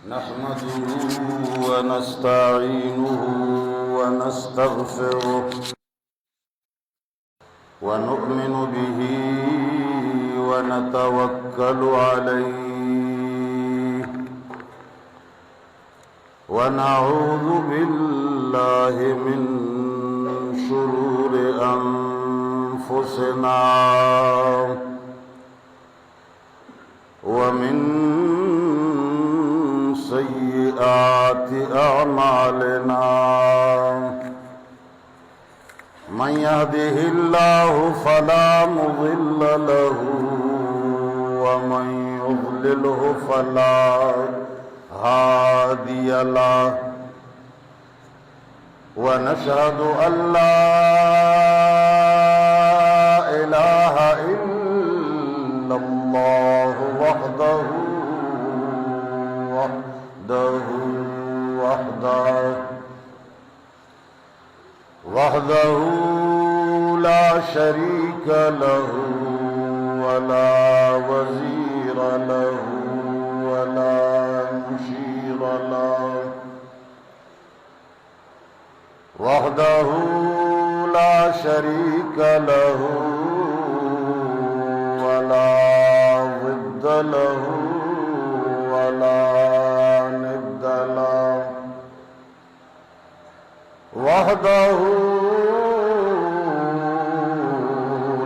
نحمده ونستعينه ونستغفره ونؤمن به ونتوكل عليه ونعوذ بالله من شرور أنفسنا ومن سيئات أعمالنا من يهده الله فلا مضل له ومن يضلله فلا هادي له ونشهد أن لا إله إلا الله وحده لا شريك له ولا وزير له ولا مشير له وحده لا شريك له ولا ضد له ولا ند له وحده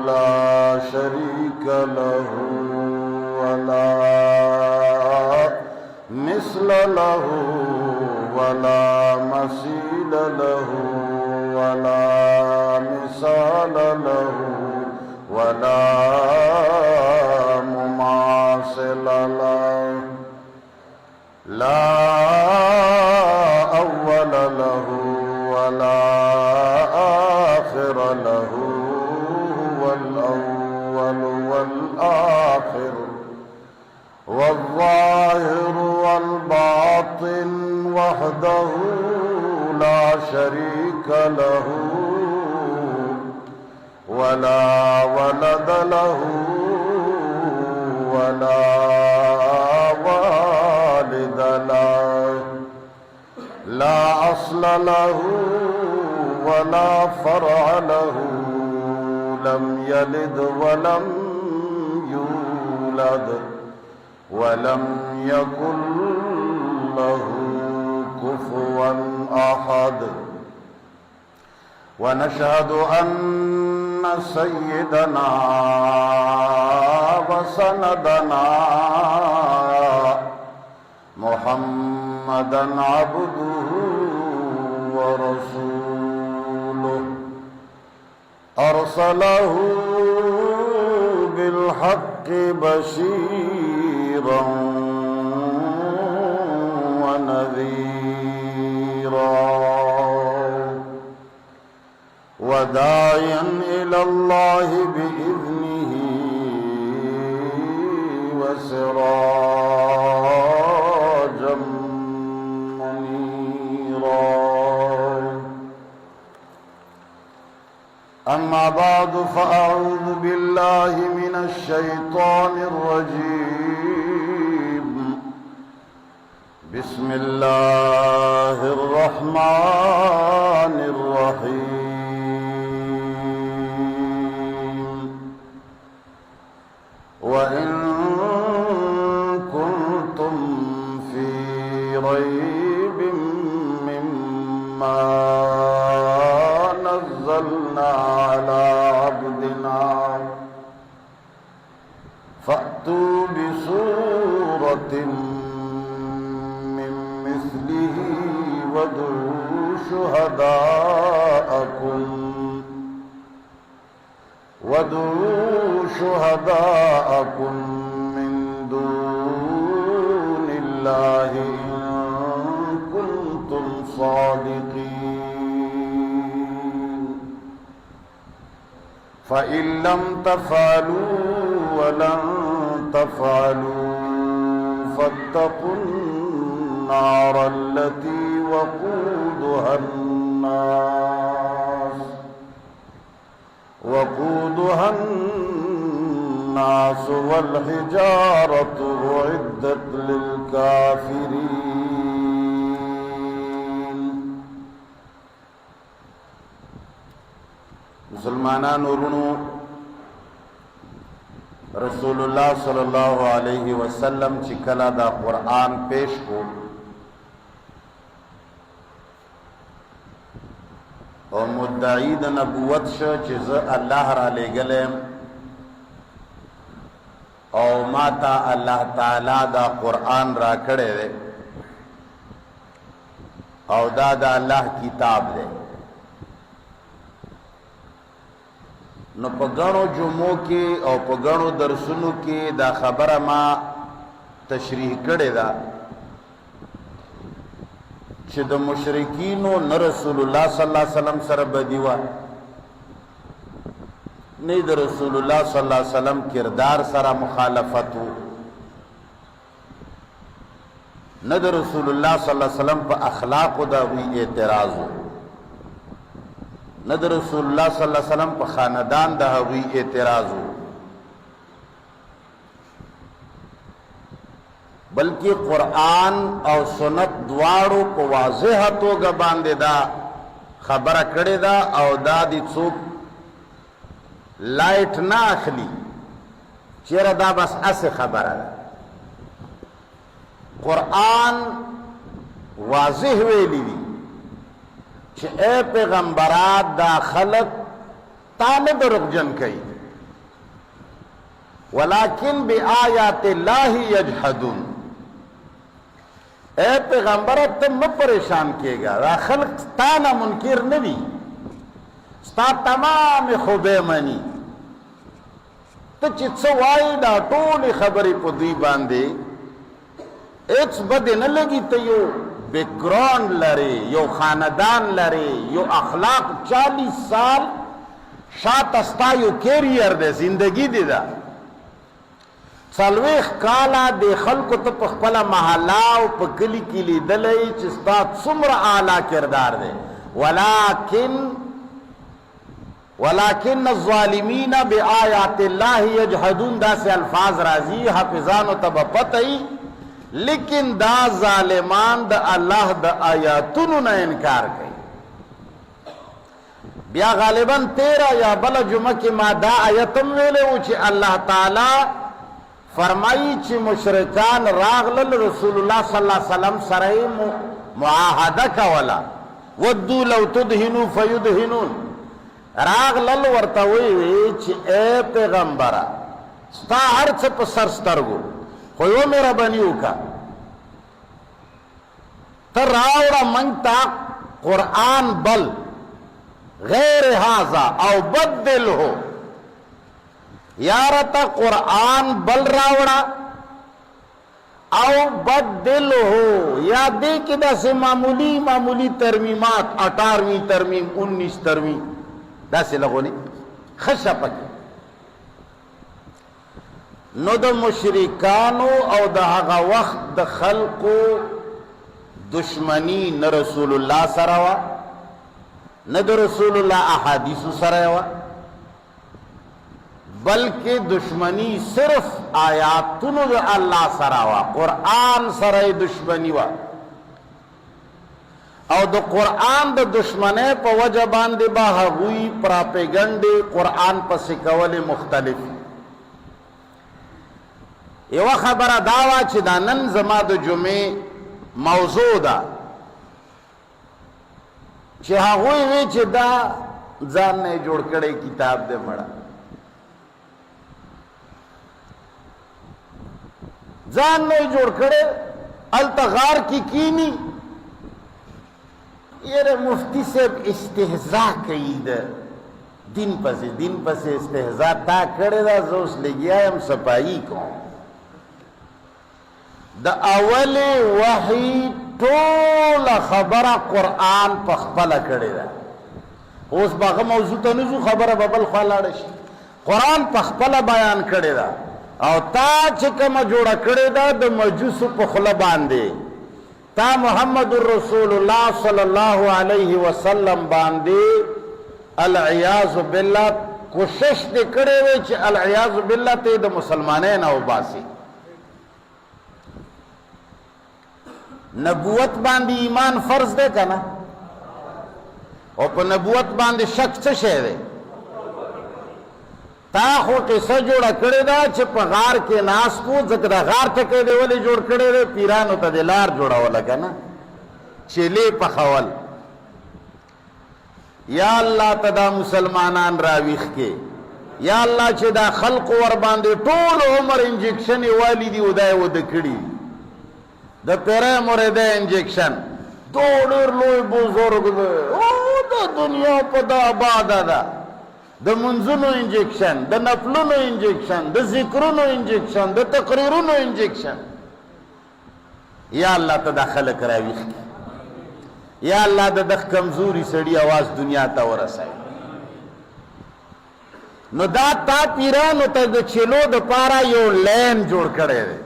لا شريك له ولا مثل له ولا مثيل له ولا مثال له ولا مماثل له لا أول له ولا آخر له هو الأول والآخر والظاهر والباطن وحده لا شريك له ولا ولد له ولا والد له لا أصل له ولا فرع له لم يلد ولم يولد ولم يكن له كفوا أحد ونشهد أن سيدنا وسندنا محمدًا عبده ورسوله أرسله بالحق بشيرا ونذيرا وداعيا إلى الله بإذنه وسراجا أما بعد فأعوذ بالله من الشيطان الرجيم بسم الله الرحمن الرحيم وإن كنتم في ريب مما نزلنا على عبدنا فأتوا بسورة من مثله وادعوا شهداءكم من دون الله إن كنتم صادقين فإن لم تفعلوا ولن تفعلوا فاتقوا النار التي وقودها الناس والحجارة أعدت للكافرين मुसलमानान वरुणो रसूलुल्लाह सल्लल्लाहु अलैहि वसल्लम ची कला दा कुरान पेश को और मुद्दाई द नबूवत श ची ज अल्लाह रा ले गलेम और माता अल्लाह ताला दा कुरान रा कड़े दे और दादा अल्लाह किताब दे न पगणो जुमो के और पगणो दरसुनु के दा खबर मा तशरीह करे दा च द मुशरिकीनो न रसूलुल्लाह सल्लल्लाहु अलैहि वसल्लम सर बदीवा नहीं द रसूलुल्लाह सल्लल्लाहु अलैहि वसल्लम किरदार सरा मुखालफतु न द रसूलुल्लाह सल्लल्लाहु अलैहि वसल्लम पर अखलाक दा हुई एतराज़ न द रसूलुल्लाह सल्लल्लाहु अलैहि वसल्लम पर खानदान दा हुई एतराज़ बल्कि कुरान और सुन्नत द्वारों को वाज़ेह तो बांधे दा खबर करे दा और दादी चुप लाइट ना अखली चेरा दा बस ऐसे खबर है कुरान वाज़ेह वेली ए पैगंबरात दा खलक ताने दरुगजन कई वलाकिन बि आयातिल्लाहि यजहदून ए पैगंबर तुम न परेशान किएगा रा खलक ताना मुनकिर नबी स्ता तमाम खुबे मनी तो चित्सो वाई डा टोली खबरी पुदी बांधे एक बदे न लगी तो यो बैकग्राउंड लरे यो खानदान लरे यो अखलाक 40 साल शात अस्ता यो कैरियर दे जिंदगी दे दा सलवेख काला दे खल्को तो पखपला महलाव पकली की ली दलई चिस्ता सुमर आला किरदार दे वलाकिन ज़ालिमीन बि आयातिल्लाहि यजहदून दा से अल्फाज राजी हाफिजान तब पतई लेकिन दा जालिमान द अल्लाह द आयातुन न इनकार कई बिया गालिबन 13 या बल जुमा की मादा आयतम वेले उची अल्लाह ताला फरमाई ची मुशरिकान रागलल रसूलुल्लाह सल्लल्लाहु अलैहि वसल्लम सरई मुआहदा का वाला वद्दू लव तुदहिनु फयुदहिनुन रागलल वर्तवी ची ए पैगंबरा स्ता हर छप सरस्तरगो कोयो मेरा बनियो का तर रावड़ा मंगता कुरान बल गैर हाजा और बदल हो यारता कुरान बल रावड़ा और बदल हो या दे के दसे मामूली मामूली तरमीमात 18वीं तरमीम 19 तरमीम दसे लगो ने खशा पके नो द मुशरिकानो और दहागा वक्त द खल्को दुश्मनी न रसूलुल्लाह सरवा न द रसूलुल्लाह अहादीसु सरवा बल्कि दुश्मनी सिर्फ आयातुन अल्लाह सरवा कुरान सरय दुश्मनी वा और द कुरान द दुश्मने पर वजह बांधे बाहा हुई प्रापेगंडे कुरान पर सिकवले मुख्तलिफ यवा खबरा दावा ची दा नन जमा द जुमे मौजू दा ची हागुई वे ची दा जान ने जोड़ कड़े किताब दे मड़ा जान ने जोड़ कड़े अल्तगार की कीनी ये रे मुफ्ती से इस्तेहजा कई दे दिन पसे इस्तेहजा ता करे दा जोश ले गया हम सपाई को द अवले वही टोला खबरा कुरान पखपला कड़ेदा उस बाग मौजू तो नहीं खबर बबल खालाड़श कुरान पखपला बयान कड़ेदा और ताच कम जोड़ा कड़ेदा द मजूस पखला बांधे ता मोहम्मद रसूलुल्लाह सल्लल्लाहु अलैहि वसल्लम बांधे अल-इयाज़ बिल्लाह कोशिश दे करे वे च अल-इयाज़ बिल्लाह ते द मुसलमाने ना उबासी नबूवत बांधी ईमान फर्ज दे का ना और पर नबूवत बांधे शक से शेरे تا خو قصه جوړه کړې ده چې په غار کې ناست وو، ځکه د غار ټکی دی ولې جوړ کړی دی؟ پیرانو ته د لار جوړوله که نه، چیلې پخول. یا الله ته دا مسلمانان راویښ کې، یا الله چې دا خلق ور باندې ټول عمر انجکشن والی دی او دا یې وده کړي، د پیره مرده انجکشن دو ډېر لوی بزرګ دی او د دنیا په دا آباده ده، د منځونو انجکشن، د نفلونو انجکشن، د ذکرونو انجکشن، د تقریرونو انجکشن. یا الله ته دا خلق راویښ کې، یا الله د دغ کمزوري سړي आवाज دنیا ته ورسوي. نو دا تا پیرانو ته د چلو د پاره یو لین جوړ کړی دی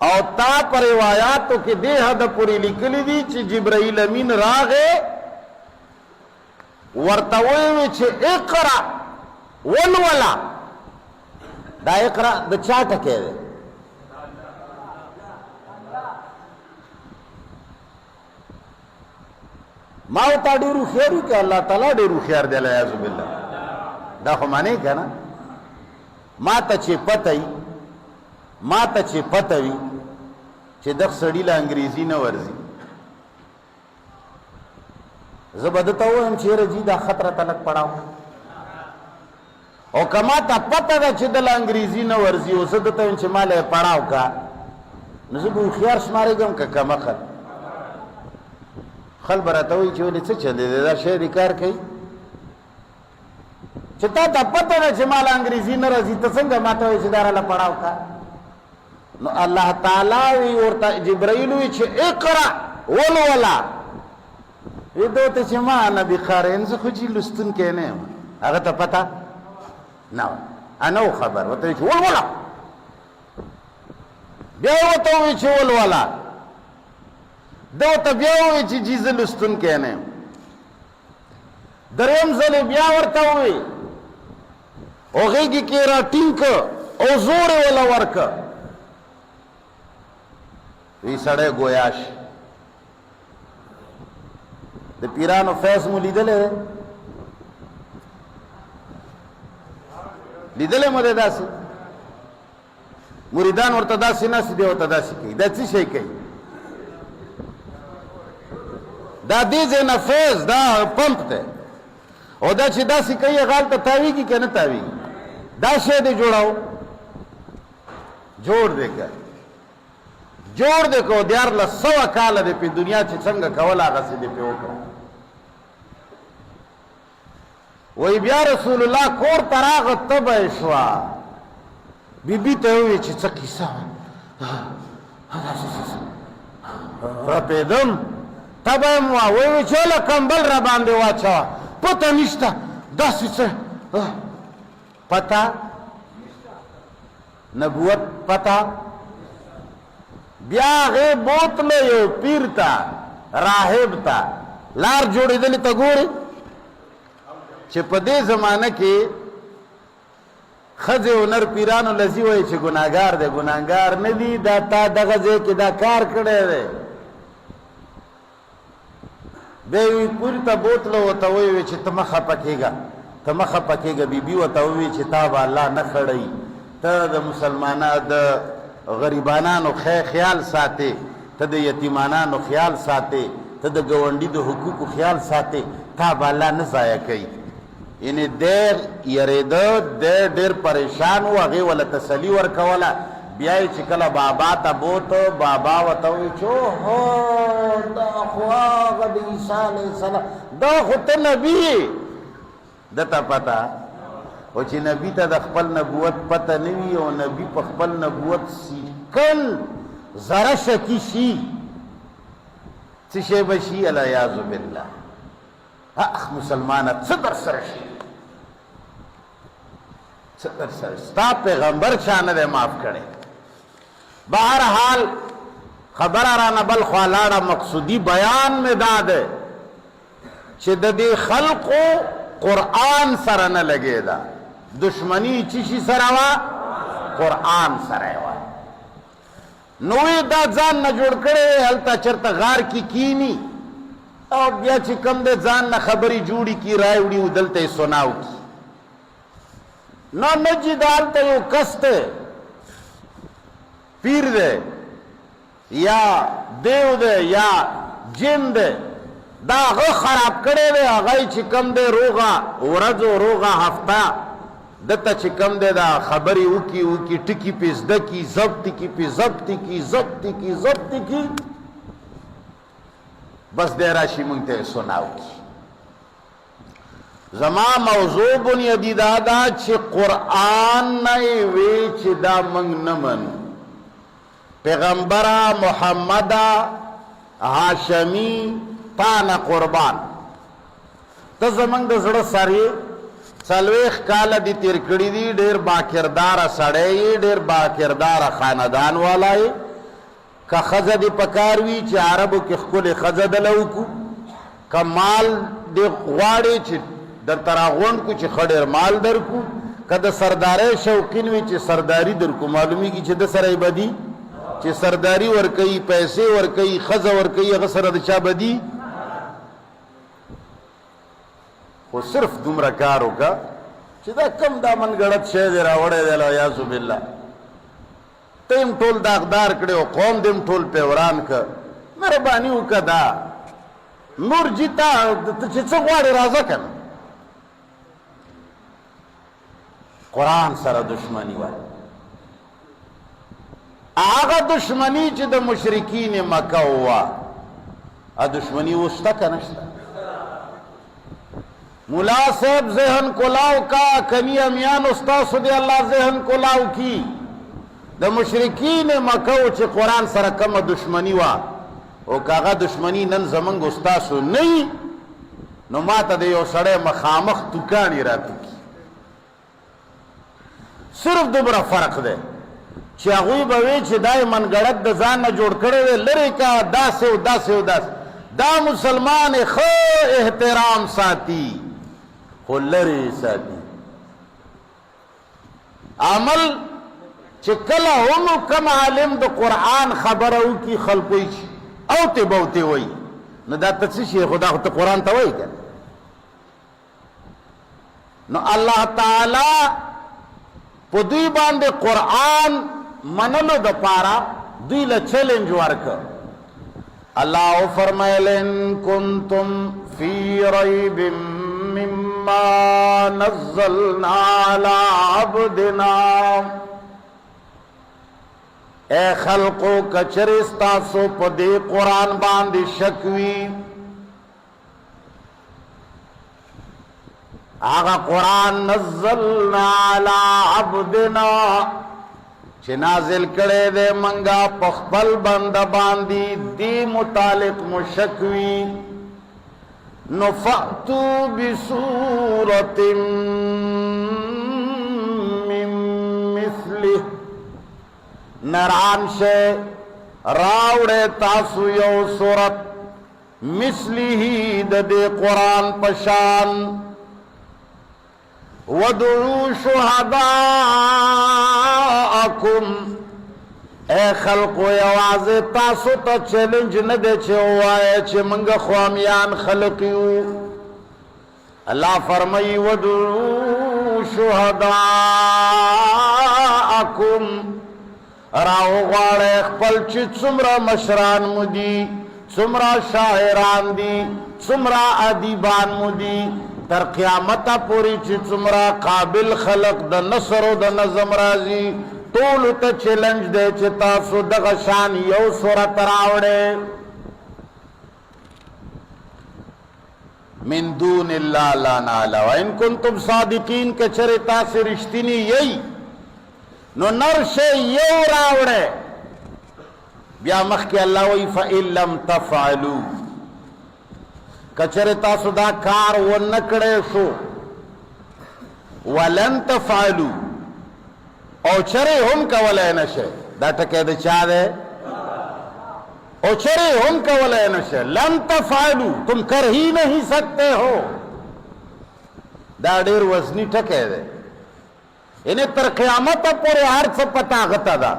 او تا پر روایاتو کې دې حد پورې لیکلي دي چې جبرائیل امین راغی ورته وویل چې اقرا ولولا. دا اقرا د چا ټکی دی؟ ما ورته ډېر هوښیار وي که الله تعالی ډېر هوښیار دی الیاذ بالله؟ دا خو معنی که نه، ما ته چې پته وي چې دغ سړي له انګریزي نه ورځي، زه به دته ووایم چې یاره جي دا خط راته لږ پړاو، او که ما ته پته ده چې د له انګریزي نه ورځي او زه دته ویم چې ما له یې پړاو کا، نو زه به هوښیار شمارېږم که کمقل. خل به راته وایي چې ولې څه چل دی دا شی دې کار کوي، چې تا ته پته ده چې ما له انګریزي نه راځي، ته څنګه ما ته وایي چې دا راله پړاو کا؟ نو الله تعالی وی ورته جبرائیل وی چې اقرا ولولا. وی دوته چې ما نبی قارئ زه خو جي لوستونکی نه یم، هغه ته پته نه وه، انا و خبر ورته وی چې ولولا. بیا ورته وی چې ولولا، ده ورته بیا ووی چې جي زه لوستونکی نه یم. دریم ځل بیا ورته ووی او غېږې کې یې راټینګ که او زور یې وله ورکه. وی سړی گویا شي. د پیرانو فیض مو لیدلی دی؟ لیدلی مو دی داسې؟ مریدان ورته داسې ناستې دی ورته داسې کوي. دا څه شی کوي؟ دا دې ځای نه فیض دا پمپ دی او دا چې داسې کوي هغه هلته تاویږي که نه تاویږي؟ دا شی دی جوړاو، جوړ دی که جوړ دی که 1400 کاله دی په دنیا چې څنګه کول هغسې دی پې وکړه. وی بیا رسول الله کور ته راغه تبه یې شوه، بیبي ته یې وویل چې څه کیسه رپېدم، تبه یې م وه. ویې چې هله کمبل را باندې واچوه، پته نشته داسې څه پته نبوت پته. بیا هغې بوتله یو پیر ته راهب ته لار جوړېدلې ته ګورې چې په دې زمانه کې ښځې او نر پیرانو لذي وایي چې ګناهګار دی. ګناهګار نه دي، دا تا دغه ځای کې دا کار کړی دی. بیا یې پورې ته بوتله ورته ویې چې ته مه خفه کېږه، ته مه خفه کېږه. بیبي ورته وویل چې تا به الله نه خړوي، ته د مسلمانانو د غریبانانو خیال ساتې، ته د یتیمانانو خیال ساتې، ته د ګاونډي د حقوقو خیال ساتې، تا به الله نه ضایع کوي. یعنې دی یېرېده، دی ډېر پریشان و، هغې وله تسلي ورکوله. بیا یې چې کله بابا ته بوته، بابا ورته وایي چې اوهو دا خو هغه د عیسی علیه السلام، دا خو ته نبي یې. دته پته او چې نبي ته د خپل نبوت پته نه وي او نبي په خپل نبوت سیکل ذره شکي شي، څه شی به شي؟ الیاذ بالله. اخ مسلمانه څه در سره شي، څه در سره ستا پیغمبر چا نه دی معاف کړی. بهرحال خبره رانه بل خوا لاړه، مقصودي بیان مې دا دی چې د دې خلقو قرآن سره نه لګېده، دشمنی چی شي سره وه؟ قرآن سره وه. نو یې دا ځان نه جوړ کړی هلته چېرته غار کې کینی او بیا چې کم دی ځان نه خبرې جوړې کي رای وړي او دلته یې سناو کي. نه جدال ته یو کس دی پیر دی یا دیو دی یا جن دی دا هغه خراب کړی دی هغه چې کم دی روغه ورځ او روغه هفته دته چې کم دی دا خبرې وکي ټکي پې زده کي ضبط کي بس دی راشي مونږ ته سناو کي زما موضوع بنیادی دا دا چې قرآن نه وی چې دا مونږ نه منو پیغمبره محمده هاشمی تانه قربان ته زمونږ د زړه سر یې 40 کاله دي تیر کړي دي ډېر باکرداره سړی یې ډېر باکرداره خاندان والا یې که ښځه دې پکار وي چې عربو کې ښکلې ښځه دله وکړو که مال دې غواړې چې درته راغونډ کړو چې ښه ډېر مال درکړو که د سردارۍ شوقین وي چې سرداري درکړو معلومیږي چې د سره یې بدي چې سرداري ورکوي پیسې ورکوي ښځه ورکوي هغه سره د چا بدي خو صرف دومره کار وکړه چې دا کم دا منګړت شی دی راوړی دی العیاذ بالله ته یم ټول داغدار کړی او قوم دې م ټول پې وران که مهرباني وکړه دا نور جي تا چې څه غواړې راځه که نه قرآن سره دشمني وای هغه دشمني چې د مشرکین مکه وه دشمني اوس شته که نشته ملا صاحب ذہن کلاو کا کنی امیان استاسو دی اللہ ذہن کلاو کی د مشرکین مکو چې قرآن سره کم دشمنی وا او کاغه دشمنی نن زمنګ استاسو نه نو ماته د یو سړی مخامخ توکانی راته کی صرف دومره فرق دی چې هغوی به وی چې دا منګړک د ځان نه جوړ کړی دی لرې کا داسې او داسې او داسې دا مسلمان ښه احترام ساتي خو لرې ساتي عمل چې کله هم کم عالم د قرآن خبره وکړي خلکو یې اوتې بوتې وایي نو دا ته څه شي خو دا خو ته قرآن ته وایي که نو الله تعالی په دوی باندې قرآن منلو دپاره دوی له چیلنج ورکړ الله فرمایل ان کنتم فی ریب مما نزلنا علی عبدنا اے خلقو کچر استاسو پا دے قرآن باندی شکوی آغا قرآن نزلنا علی عبدنا چه نازل کرے دے منگا پخبل بند باندی دی متعلق مشکوی نفعتو بسورت من مثله نران شے راوڑے تاسو یو سورت مثلی دے قرآن پشان ودعو شہداءکم اے خلقو یواز تاسو تا چیلنج ندے چھے ہوائے چھے منگا خوامیان خلقیو اللہ فرمائی ودعو شہداءکم راو غاڑے خپل چی څومره مشران مودی څومره شاعران دی څومره ادیبان مودی تر قیامت پوری چی څومره قابل خلق د نصر او د نظم راځي ټول ته چیلنج دی چې تاسو دغه شان یو سورت راوړئ من دون الله لا نعلم وان کنتم صادقین که چرې تاسو رښتینی یی نو نرشه یو راوڑے بیا مخی اللہ وی فَإِن لَمْ تَفْعَلُوا کچر تاسو دا کار ونکڑے شو وَلَن تَفْعَلُوا او چرے ہم کولے نشے دا ٹکے دا چاہ دے او چرے ہم کولے نشے لَن تَفْعَلُوا تم کر ہی نہیں سکتے ہو دا دیر وزنی ٹکے دے انہیں تر قیامت پورے عرض پتا غتا دا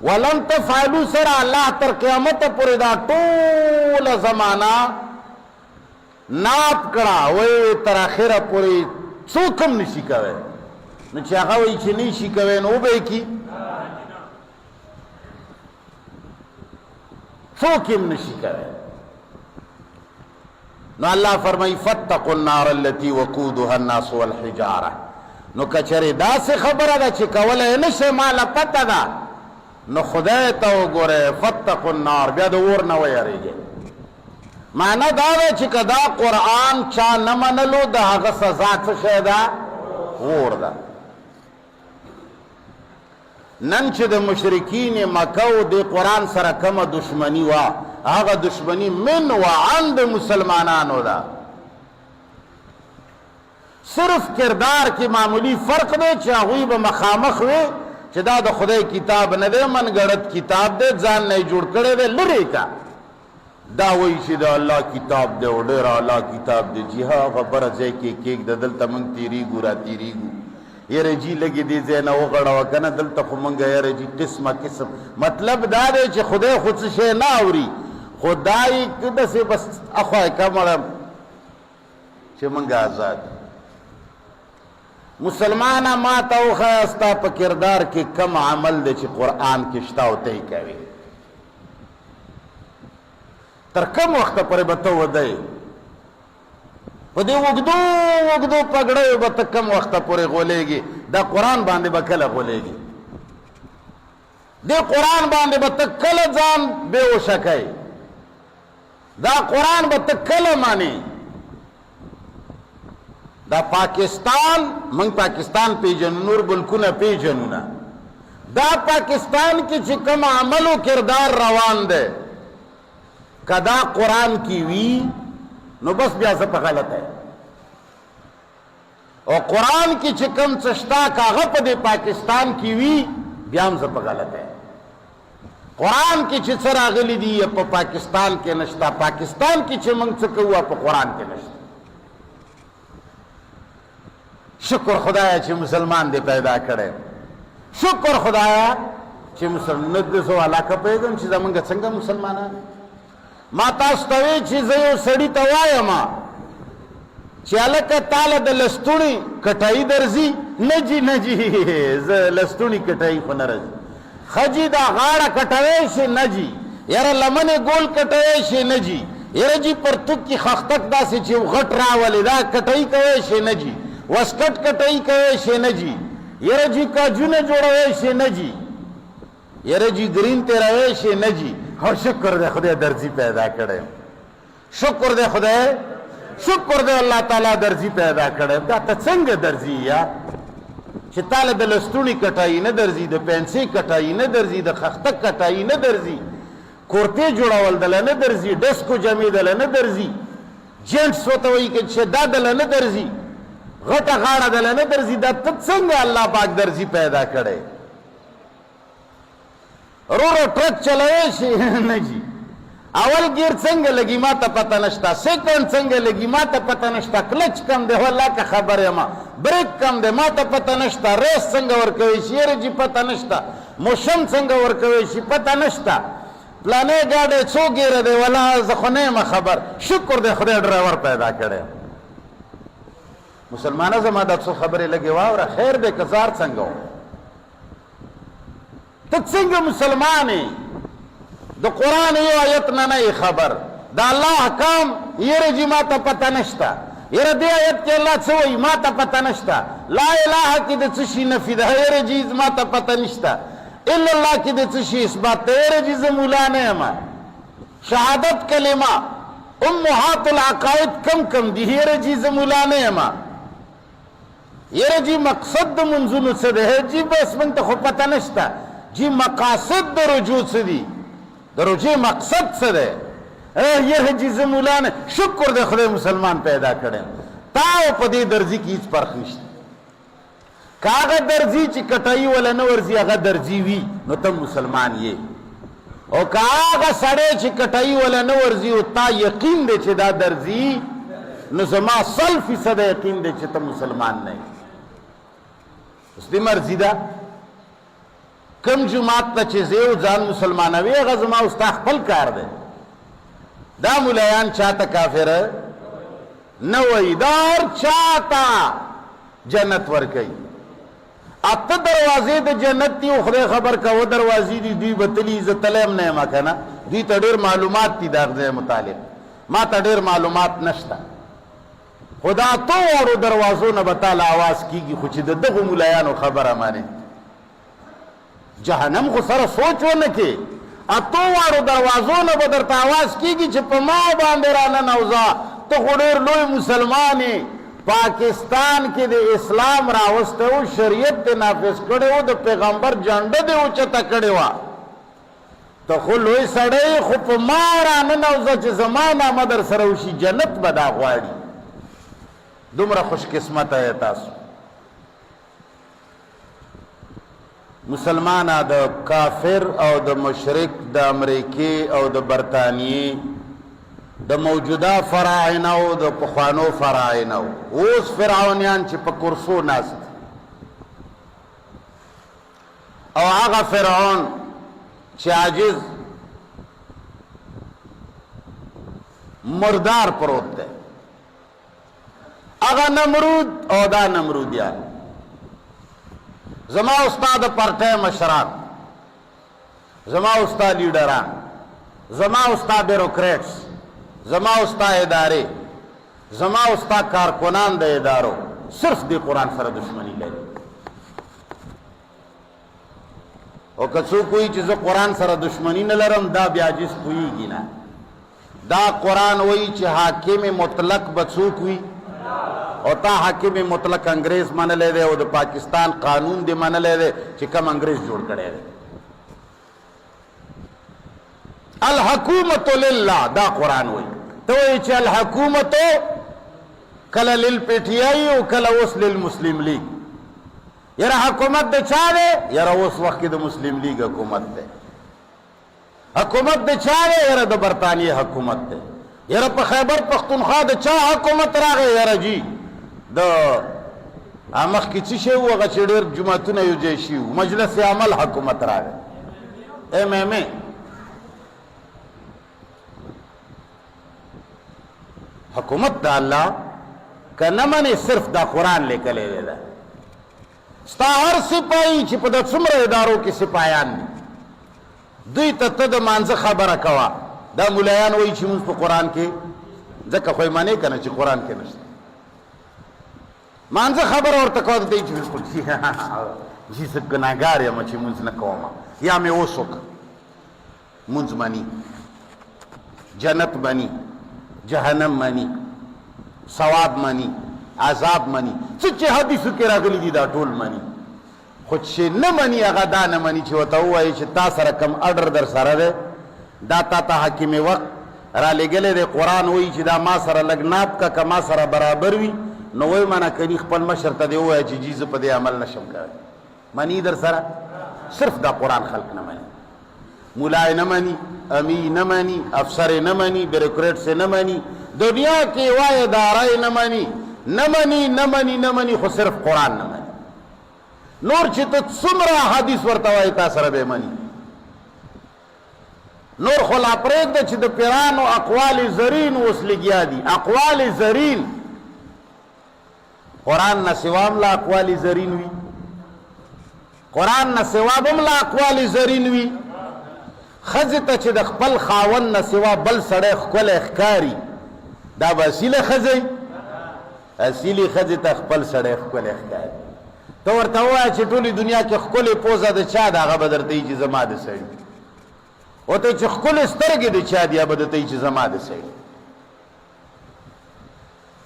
ولن تفعلوا سرا اللہ تر قیامت پورے دا طول زمانہ ناپ کڑا وی تر آخرہ پوری چوکم نشی کوئے نو چې هغه وایي چې نه شي کوی نو وبه یې کي څوک هم نشي کوی نو الله فرمایي فاتقوا النار التي وقودها الناس والحجاره نو کچره داسې خبره ده چې کولی نشئ ماله پته ده نو خدای ته وګورئ فاتقوا النار بیا د اور نه ویریږئ معنی دا ده چې که دا قرآن چا نه منلو د هغه سزا څه شی ده اور ده نن چې د مشرکین مکه او د قرآن سره کومه دشمني وه هغه دشمنی من و عن د مسلمانانو ده صرف کردار کې معمولی فرق دی چې هغوی به مخامخ وي چې دا د خدای کتاب نه دی منګړت کتاب دی ځان نه یې جوړ کړی دی لرې کا دا وایي چې د الله کتاب دی او ډېر اعلی کتاب دی جی ها خبره ځای کې کېږده دلته موږ تېرېږو را تېرېږو یاره جی لږې دې ځای نه وغړوه که نه دلته خو موږ یاره جي قسمه قسم مطلب دا دی چې خدای خو څه شی نه اوري خدای داسې بس اخوا یې کمړم چې موږ آزاد مسلمانه ما ته وښیه ستا په کردار کې کم عمل دی چې قرآن کې شته او ته یې کوې تر کم وخته پورې به ته ودی په دې اوږدو اوږدو پګړیو به ته کم وخته پورې غولېږي دا قرآن باندې به کله غولېږي دې قرآن باندې به ته کله ځان بېهوشه کوې دا قرآن به ته کله مانې دا پاکستان موږ پاکستان پیژنو نور ملکونه پیژنو نه دا پاکستان کې چې کوم عمل و کردار روان دی که دا قرآن کې وي نو بس بیا زه په غلطه او قرآن کې چې کوم څه شته که هغه په دې پاکستان کې وي بیا هم زه په غلطه قرآن کې چې څه راغلي دي په پاکستان کې نشته پاکستان کې چې موږ څه کوو په قرآن کې نشته شکر خدایا چې مسلمان دې پیدا کړی شکر خدایا چې مسلمان دې زه علاقه پوهېږم چې زمونږ څنګه مسلمانان ما تاسو ته وایي چې زه یو سړي ته وایم چې هلکه تاله د لستوڼي کټایي درځي نه جي نه جي زه لستوڼي کټایي خو نه راځي ښه جي دا غاړه کټوی شي نه جي یاره لمنې ګول کټوی شي نه جي یاره جي پرتوک کې خښتک داسې چې غټ راولې دا کټایي کوی شي نه جي وسکټ کټایي کوی شي نه جي یاره جي کاجونه جوړوی شي نه جي یاره جي ګرین تېروی شي نه جي او شکر دی خدای درځي پیدا کړی شکر دی خدای شکر دی الله تعالی درځي پیدا کړی دا ته څنګه درځي یا چې تاله د لستوڼي کټایي نه درځي د پنسۍ کټایي نه درځي د خښتک کټایي نه درځي کورتې جوړول دله نه درځي ډسکو جمې دله نه درځي جینټس ورته وایي چې دا دله نه درځي غټه غاړه دله نه درځي دا ته څنګه الله پاک درځي پیدا کړی رو ټرک چلوی شي نه جي اول گیر څنګه لګي ما ته پته نشته سیکنډ څنګه لګي ما ته پته نشته کلچ کم دی والله که خبر یم بریک کم دی ما ته پته نشته ریس څنګه ورکوی شي یاره جي پته نشته موشن څنګه ورکوی شي پته نشته پلانې ګاډی څو ګیره دی والله زه خو نه یم خبر شکر دی خدای ډرایور پیدا کړی مسلمانه زما دا څو خبرې لږې واوره خیر دی که زار څنګه و ته څنګه مسلمان د قرآن یو آیت نه نه خبر د الله احکام یره جي ما ته پته نشته یره دې آیت کې الله څه وایي ما ته پته نشته لا اله کې د څه شي نفي ده یره جي ما ته پته نشته الا الله کې د څه شي اثبات ده یره جي زه مولا نه یم شهادت کلمه امهات العقائد کم کم دي یره جي زه مولا نه یم یره جي مقصد د منځونو څه ده جي بس موږ ته خو پته نشته جی مقاصد د رجوع څه دي د رجوع مقصد څه دی یه جی زه مولا نه شکر دی خدای مسلمان پیدا کړی تا او په دې درځي کې هېڅ فرق نشته که هغه درځي چې کټایي وله نه ورځي هغه درځي وي نو ته مسلمان یې او که هغه سړی چې کټایي وله نه ورځي او تا یقین دی چې دا درځي نو زما 100% یقین دی چې ته مسلمان نه یې اوس دې مرضي ده کم جماعت ته چې زه ځان مسلمانوي هغه زما او ستا خپل کار دی دا ملایان چاته کافر نه وایي دا هر چاته جنت ورکوي اته دروازې د جنت دی او خدای خبر کا و دروازې دی دوی بتلی عزت تلم نه ما کنه دوی ته ډېر معلومات دي دغه متعلق ما ته ډېر معلومات نشته خدا تو ورو دروازو نه بتاله आवाज کیږي خو چې دغه مولایانو خبره مانی جهنم خو سره سوچ ونه کې اتو ورو دروازو نه بدرته आवाज کیږي چې په ما باندې را نه نوځه ته خو ډېر لوی مسلمانې پاکستان کې د اسلام راوسته او شریعت ته نافذ کړي او د پیغمبر جنډه دی او چته کړي وا ته خو لوی سړی خو په ما را نه نوځه چې زمانه مدر سره وشي جنت به دا غواړي دومره خوش قسمت ہے تاسو مسلمانه د کافر او د مشرک د امریکای او د برطانیې د موجوده فراعنه او د پخوانو فراعنه اوس فرعونیان چې په کرسو ناست او هغه فرعون چې عاجز مردار پروت دی هغه نمرود او دا نمرودیان زما استاد پرټه مشران زما استاد لیډران زما استاد بیروکریټس زما استاد ادارې زما استاد کارکنان د ادارو صرف د قرآن سره دشمنی لري او که څوک وایي چې زه قرآن سره دشمنی نه لرم دا بیا عاجز پوهېږي نه دا قرآن وایي چې حاکم مطلق به څوک وي او تا حاکم مطلق انګریز منلی دی او د پاکستان قانون دی منلی دی چې کم انګریز جوړ کړی دی الحکومت لله دا قرآن وایي ته وایي چې الحکومت کله للپیټیای او کله اوس للمسلم لیگ یاره حکومت د چا دی یاره اوس وخت کې د مسلم لیگ حکومت دی حکومت د چا دی یاره د برطانیې حکومت دی یاره په خیبر پختونخوا د چا حکومت راغی یاره جی د مخکې څه شی و هغه چې ډېر جوماتونه یو ځای شي وو مجلس عمل حکومت راغی ایم ایم اے حکومت دا الله که نه منې صرف دا قرآن لیکلی دی ده ستا هر سپاهي چې په د څومره ادارو کې سپاهیان دي دوی ته ته د مانځه خبره کوه دا مولایان وایي چې مونځ په قرآن کې ځکه خو یې منې که نه چې قرآن کې نشته مانځه خبره ورته کوه ته یې چې بالکل جي زه ګناهګار یم چې مونځ نه کوم یا مې اوس وکړه مونځ مني جنت مني جهنم مني ثواب مني عذاب مني څه چې حدیثو کې راغلي دي دا ټول مني خو چې نه مني هغه دا نه مني چې ورته ووایي چې تا سره کم اډر در سره دی دا تا ته حکیم وقت را لګلی دی قرآن وایي چې دا ما سره لږ ناب که که ما سره برابر وي نو وایي منه کني خپل مشر ته دې ووایه چې جي زه په دې عمل نشم کوی مني در سره صرف دا قرآن خلق نه مني مولای نه مني امی نه مني افسر نه مني بیروکریټس نه مني دنیا کې وایي اداره نه مني نه مني نه مني نه مني خو صرف قرآن نه مني نور چې ته څومره حدیث ورته وایي تا سره به مني نور خو لا پرېږده چې د پیرانو اقوال زرین اوس لګیا دي اقوال زرین قرآن نه سوا هم لا اقوال زرین وي قرآن نه سوا هم لا اقوال زرین وي ښځې ته چې د خپل خاوند نه سوا بل سړی ښکلی ښکاري دا به اصیله ښځی اصیلې ښځې ته خپل سړی ښکلی ښکاري ته ورته ووایه چې ټولې دنیا کې ښکلې پوزه د چا ده هغه به درته وي چې زما د سړي ورته چې ښکلې سترګې د چا دي هغه به درته وي چې زما د سړي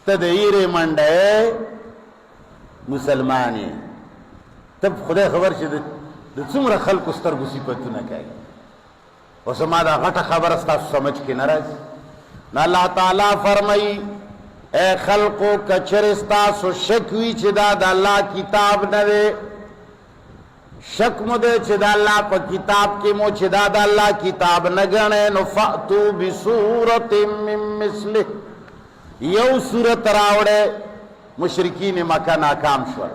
ته د ایرې منډه مسلمان یې ته خدای خبر چې د څومره خلکو سترګو صفتونه کوي اوس ما دا غټه خبره ستاسو سمجھ کې نه راځي نو الله تعالی فرمایي اے خلقو کچر ستاسو شک وي چې دا د الله کتاب نه دی شک مو دی چې دا الله په کتاب کې مو چې دا د الله کتاب نه ګڼئ نو فأتو بصورت من مثله یو صورت راوړئ مشرکین مکه ناکام شول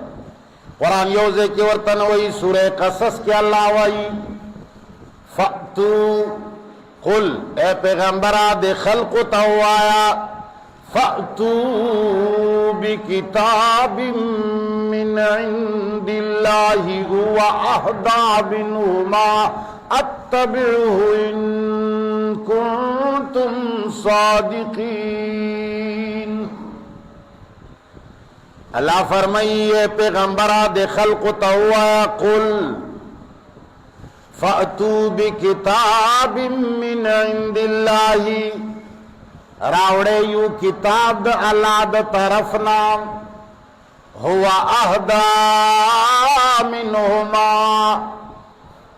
قرآن یو ځای کې ورته نه وایي سوره قصص کې الله وایي فأتو قل اے پیغمبره د خلقو ته ووایه فأتوا بكتاب من عند الله هو أهدى منهما اتبعه إن كنتم صادقین. اللہ فرمائیے پیغمبرہ دے خلق تہوا قل فأتوا بکتاب من عند اللہ، راوڑے یو کتاب دا اللہ دا طرفنا، ہوا اہدا منہما،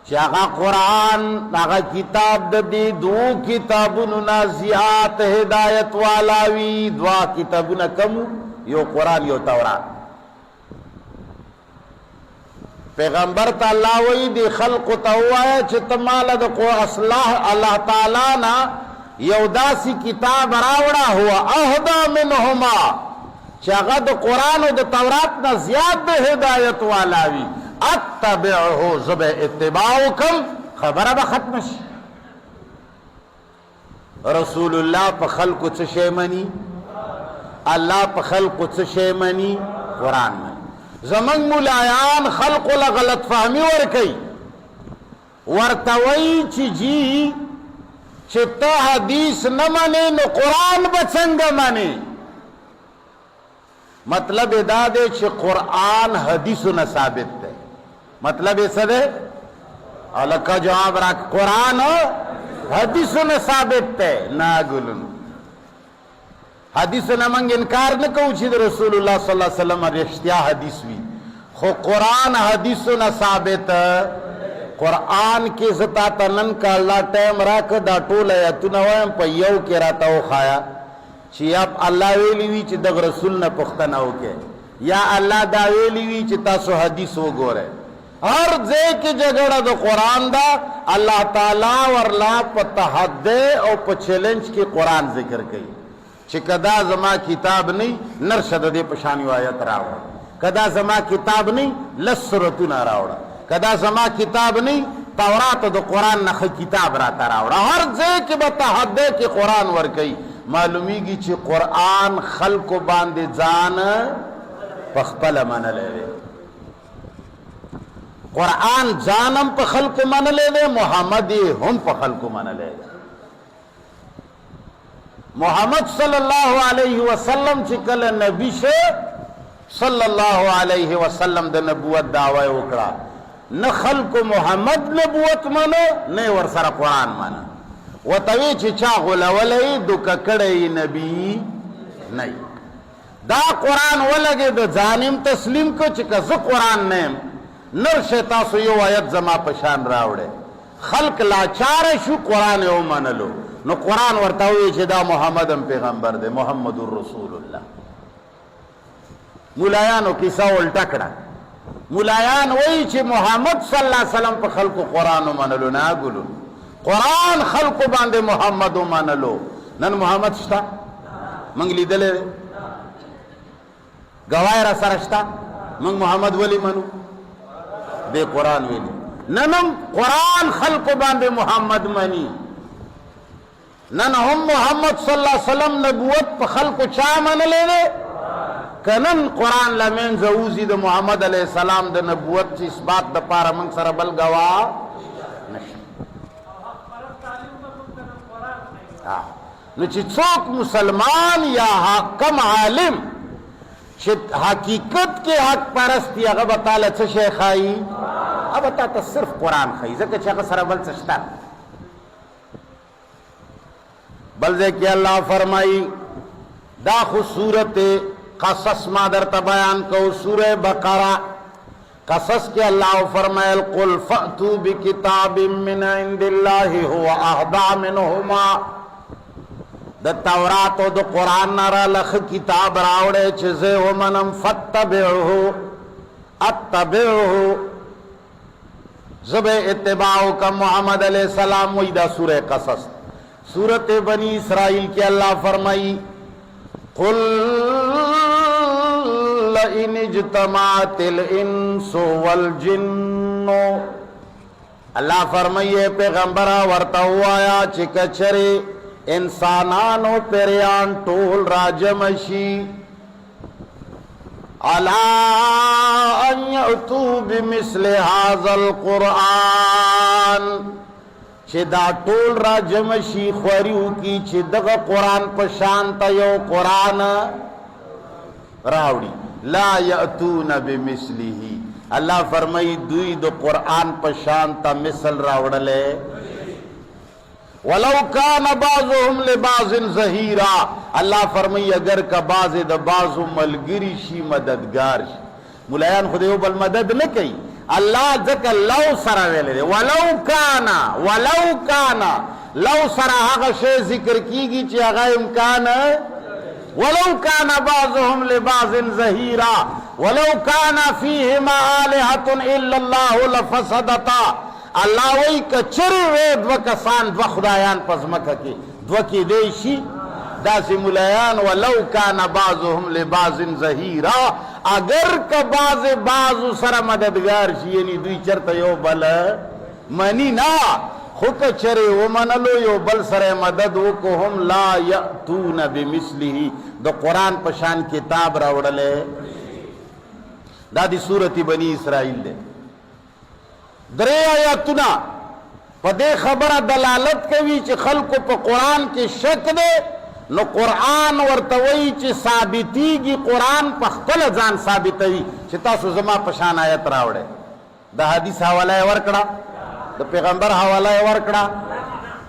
چاہا قرآن ناغا کتاب دا دی دو کتابنا زیاد ہدایت والاوی، دوا کتابنا کمو، یو قرآن یو تورات. پیغمبر تا اللہ وی دی خلق تاوایا چھ تمالا دا اصلاح اللہ تعالیٰ نا یو داسی کتاب راوڑا ہوا اہدا منہما، چاہا دا قرآن و دا تورات نا زیاد ہدایت والاوی، اتبعہو زب اتباعو کم خبر با ختمش. رسول اللہ پا خلق چشے منی، اللہ پا خلق چشے منی، قرآن منی. زمن ملایان خلق لغلط فہمی ورکی ورتوئی چی جی چی تا حدیث نمانی نو قرآن بچنگ منی. مطلب دا دے چی قرآن حدیث نہ ثابت دے، مطلب ایسا دے لکا جواب رکھ قرآن حدیث نہ ثابت دے نا گلن. حدیث نمانگ انکار نکو چید رسول اللہ صلی اللہ علیہ وسلم رشتیا حدیث وی، خو قرآن حدیث نہ ثابت. قرآن کی زتا تنن کا اللہ ٹیم راک دا ٹول ایتو نوائم پا یو کی راتاو خایا چی اب اللہ ویلی وی چی دغ رسول نہ پختناو کے، یا اللہ دا ویلی وی چی تاسو حدیث ہو گو رہے. ہر دے کی جگڑا دا قرآن دا اللہ تعالیٰ ورلا پا تحدے او پا چیلنج کی قرآن ذکر کئی چی کدا زما کتاب نہیں نرشد دے پشانی آیت راوڑا، کدا زما کتاب نہیں لسرتو نا راوڑا، کدا زما کتاب نہیں تورات دا قرآن نخ کتاب راتا راوڑا. ہر دے کی با تحدے کی قرآن ورکئی. معلومی گی چی قرآن خلق باندے زان پخپل من لے دے، قرآن جانم پا خلق من لے دے، محمد ہم پا خلق من لے دے. محمد صلی اللہ علیہ وسلم چکل نبی سے صلی اللہ علیہ وسلم دے نبوت دعوی اکڑا، نہ خلق محمد نبوت منو نہ ورسر قرآن منو. و توی چی چا غلولی دو ککڑی نبی نہیں. دا قرآن ولگے دا جانم تسلیم کو چکا زو قرآن نیم نرش تاسو یو آیت زما پشان راوڑے. خلق لاچار شو قرآن او منلو، نو قرآن ورتاوی چی دا محمدم پیغمبر دے، محمد الرسول اللہ. ملایانو کسا الٹکڑا، ملایان وی چی محمد صلی اللہ علیہ وسلم پا خلق قرآن منلو نا گلو، قرآن خلق باندے محمد منلو. نن محمد شتا منگ لی دلے گوائی را سرشتا منگ محمد ولی منو دے قرآن ویلی. ننم قرآن خلق باندے محمد منی، نن ہم محمد صلی اللہ علیہ وسلم نبوت پا خلق چاہ من لے دے، کنن قرآن لمن زوزی دا محمد علیہ السلام دا نبوت چی اس بات دا پارا منگ سر بل گواہ نشی. نو چی چوک مسلمان یا کم عالم چی حقیقت کے حق پرستی اگر بطالا چا شیخ آئی اب بطاتا صرف قرآن خواہی زکر چاہ سر بل چشتا بلدے کہ اللہ فرمائی دا خود صورت قصص مادر تبیان کو سورہ بقرہ قصص کے اللہ فرمائے قل فأتوا بکتاب من عند اللہ ہوا اہدا منہما. دا تورات و دا قرآن نرا لخ کتاب راوڑے چیزے ومنم فاتبعہو اتبعہو زب اتباعو کا محمد علیہ السلام. ویدہ سورہ قصص. سورت بنی اسرائیل کے اللہ فرمائی قل لئن اجتمعت الانس والجن، اللہ فرمائیے پیغمبرہ ورطا ہوا یا چکچرے انسانانو پریان ټول راجمشی الا ان یأتوا بمثل هذا القرآن چې دا ټول راجمشی خوریو کی چې دغه قرآن پشانتا یو قرآن راوڑی لا یأتون بمثله اللہ فرمائی دوی دو قرآن پشانتا مثل راوڑلے ولو کان بعضهم لبعض ظہیرا اللہ فرمائی اگر کا بعض دا بعضو ملگری شی مددگار شی ملایان خودیو بل مدد نکی اللہ ذکر لو سرا ویلے دے ولو کانا لو سرا حق شے ذکر کی گی چی اگا امکان ولو کان بعضهم لبعض ظہیرا ولو کان فیہما آلہۃ الا اللہ لفسدتا اللہ وی کچری وی دو کسان دو خدایان پزمکہ کی دو کی دیشی دا سی ملیان ولو کان بعضهم لبعض ظہیرا اگر کا بعض سر مددگار شی یعنی دوی چرتا یو بل منی نا خوک چرے ومنلو یو بل سر مدد وکو ہم لا یأتون بمثله دا قرآن پشان کتاب راوڑلے دا دی صورت بنی اسرائیل دے درے آیاتنا پا دے خبر دلالت کوي چی خلقو پا قرآن کے شک دے نو قرآن ورتوئی چی ثابتی گی قرآن پا خپل ځان ثابتوی چی تاسو زما پشان آیت راوڑے دا حدیث حوالہ ورکڑا دا پیغمبر حوالہ ورکڑا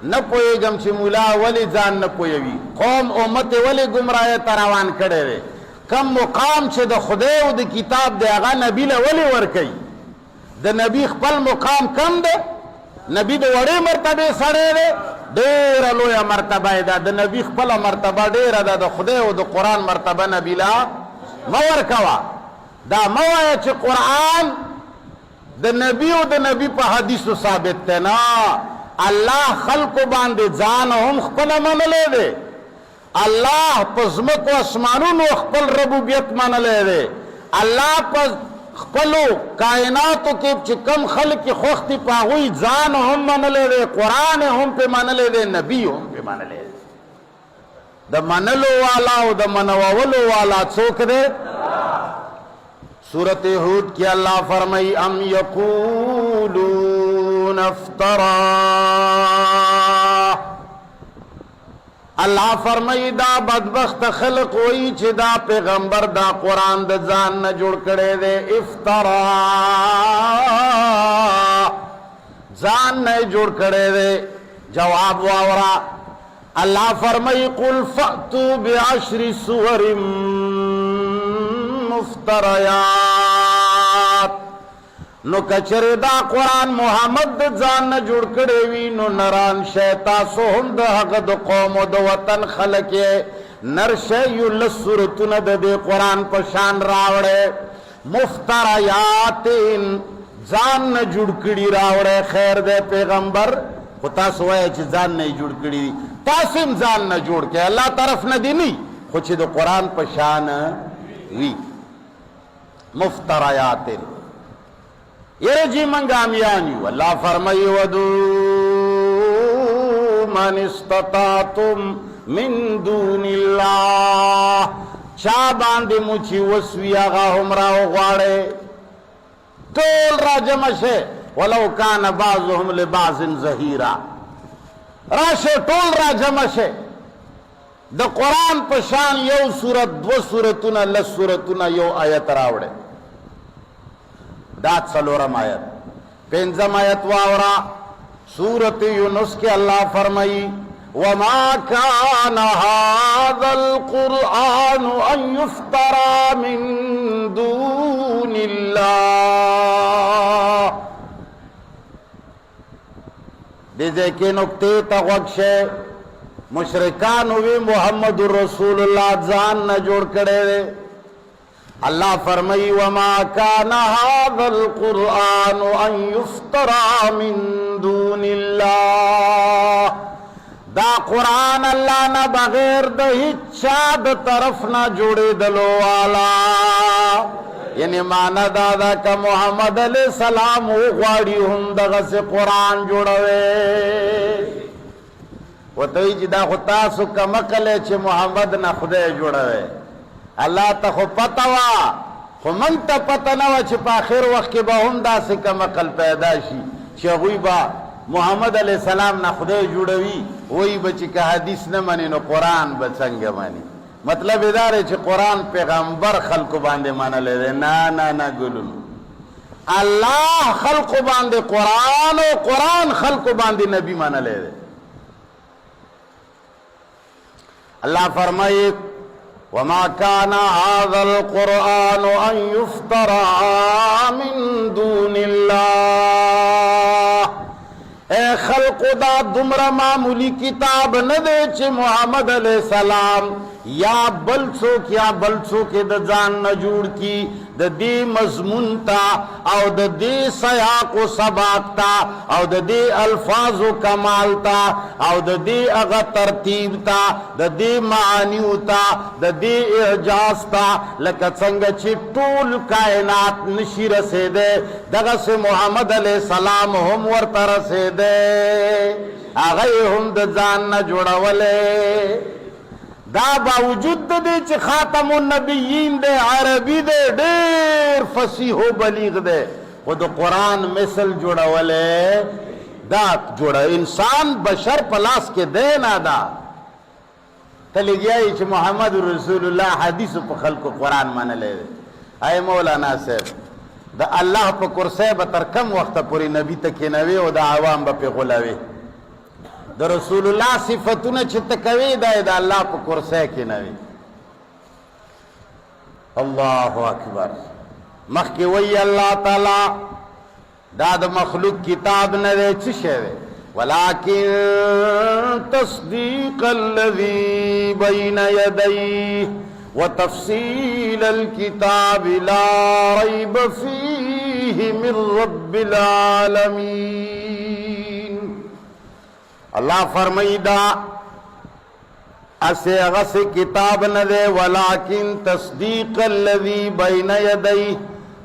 نہ پوئیگم چی مولا ولی ځان نہ پویوی قوم امت ولی گمراہ تراوان کڑے رے کم مقام چی دا خدیو دا کتاب دے آغا نبی ولی ورکی دا نبی خپل مقام کم دے نبی دا وڑے مرتبے سڑے دے دیر لویا مرتبہ دا دا نبی خپل مرتبہ دیر دا دا خدیو دا قرآن مرتبہ نبی لا مور کوا دا مویا چی قرآن دا نبی و دا نبی پا حدیث ثابت تے نا اللہ خلق باندے جان ہم خپل من لے دے اللہ پزمک و اسمانون و خپل ربوبیت من لے دے اللہ پز خپلو کائناتو کے چکم خلق کی خوختی پاغوی جان ہم من لے دے قرآن ہم پہ من لے دے نبی ہم پہ من لے دے دا منلو والا و دا منوولو والا چوک دے سورت ہود کی اللہ فرمائی ام یقولون افترا اللہ فرمائی دا بدبخت خلق ہوئی چی دا پیغمبر دا قرآن دا جان نہ جوڑ کرے دے افترا جان نہ جوڑ کرے دے جواب واورا اللہ فرمائی قل فأتو بعشر سور مفتریات نو کچر دا قرآن محمد دا جان نہ جوڑ کرے وی نو نران شیطا سوہم دا حق دا قوم دا وطن خلقے نرشے یو لسورتون دا دے قرآن پشان راوڑے مفتریاتین جان نہ جوڑ کری راوڑے خیر دے پیغمبر خطا سوائے چی جان نہ جوڑ کری تاسم جان نہ جوڑ کے اللہ طرف نہ دینی خوچی دا قرآن پشان وی مفتریاتین یہ جی منگامیانیو اللہ فرمائی ودو من استطاعتم من دون اللہ چا باندے مچی وسوی آغا ہمراہ غاڑے تول راجم شے ولو کان بعضهم لبعض ظہیرا راشے تول راجم شے دا قرآن پشان یو سورت دو سورتنا لس سورتنا یو آیت راوڑے دات سلورم آیت پینزم آیت واورا سورت یونس کے اللہ فرمائی وما كان هذا القرآن أن يفترى من دون الله دیجے کے نکتے تغوکشے مشرکان ہوئی محمد رسول اللہ جان نہ جوڑ کرے دے اللہ فرمائی وما كان هذا القرآن ان يفترى من دون اللہ دا قرآن اللہ نہ بغیر دا ہچاد طرف نہ جوڑے دلو والا یعنی مانا دادا کا محمد علیہ السلام ہو غاڑی ہم دغا سے قرآن جوڑوے ورته وایي چې دا خو تاسو کمقل یې چې محمد نه خدای جوړوی. الله ته خو پته وه، خو موږ ته پته نه وه چې په آخر وخت کې به هم داسې کمقل پیدا شي چې هغوی به محمد علیه السلام نه خدای جوړوي، وایي به چې که حدیث نه منې نو قرآن به څنګه منې. مطلب یې دا دی چې قرآن پیغمبر خلکو باندې منلی دی. نه نه نه ګلونو، الله خلقو باندې قرآن او قرآن خلقو باندې نبی منلی دی. اللہ فرمائے وما كان هذا القرآن ان يفترى من دون الله. اے خلق دا دمرا معمولی کتاب نہ دے چھ محمد علیہ السلام یا بلڅوک د ځان نه جوړ کی د دې مضمون تا او د دې سیاق و سباق تا او د دې الفاظ و کمال تا او د دې هغه ترتیب تا د دې معانی تا د دې اعجاز تا لکه څنګه چې ټول کائنات نشي رسیدې دغه سه محمد علیہ السلام هم ورته رسیدې هغه هم د ځان نه جوړولې. دا باوجود دے چھ خاتم النبیین دے عربی دے دیر فصیح و بلیغ دے خود قرآن مثل جوڑا والے دا جوڑا انسان بشر پلاس کے دینا دا تلی گیائی چھ محمد رسول اللہ حدیث پا خلق قرآن مانا لے دے. اے مولانا صاحب دا اللہ پا کرسے بطر کم وقت پوری نبی تکینوی و دا عوام با پی غلاوی دا رسول اللہ صفتون چھتکوی دا دا اللہ پا کرسے کی نوی. اللہ اکبر. مخی وی اللہ تعالی دا دا مخلوق کتاب ندے چشے دے ولیکن تصدیق الذی بین یدیہ وتفصیل الكتاب لا ریب فیہ من رب العالمین. اللہ فرمائی دا اسے اغس کتاب نہ دے ولیکن تصدیق الذی بین یدی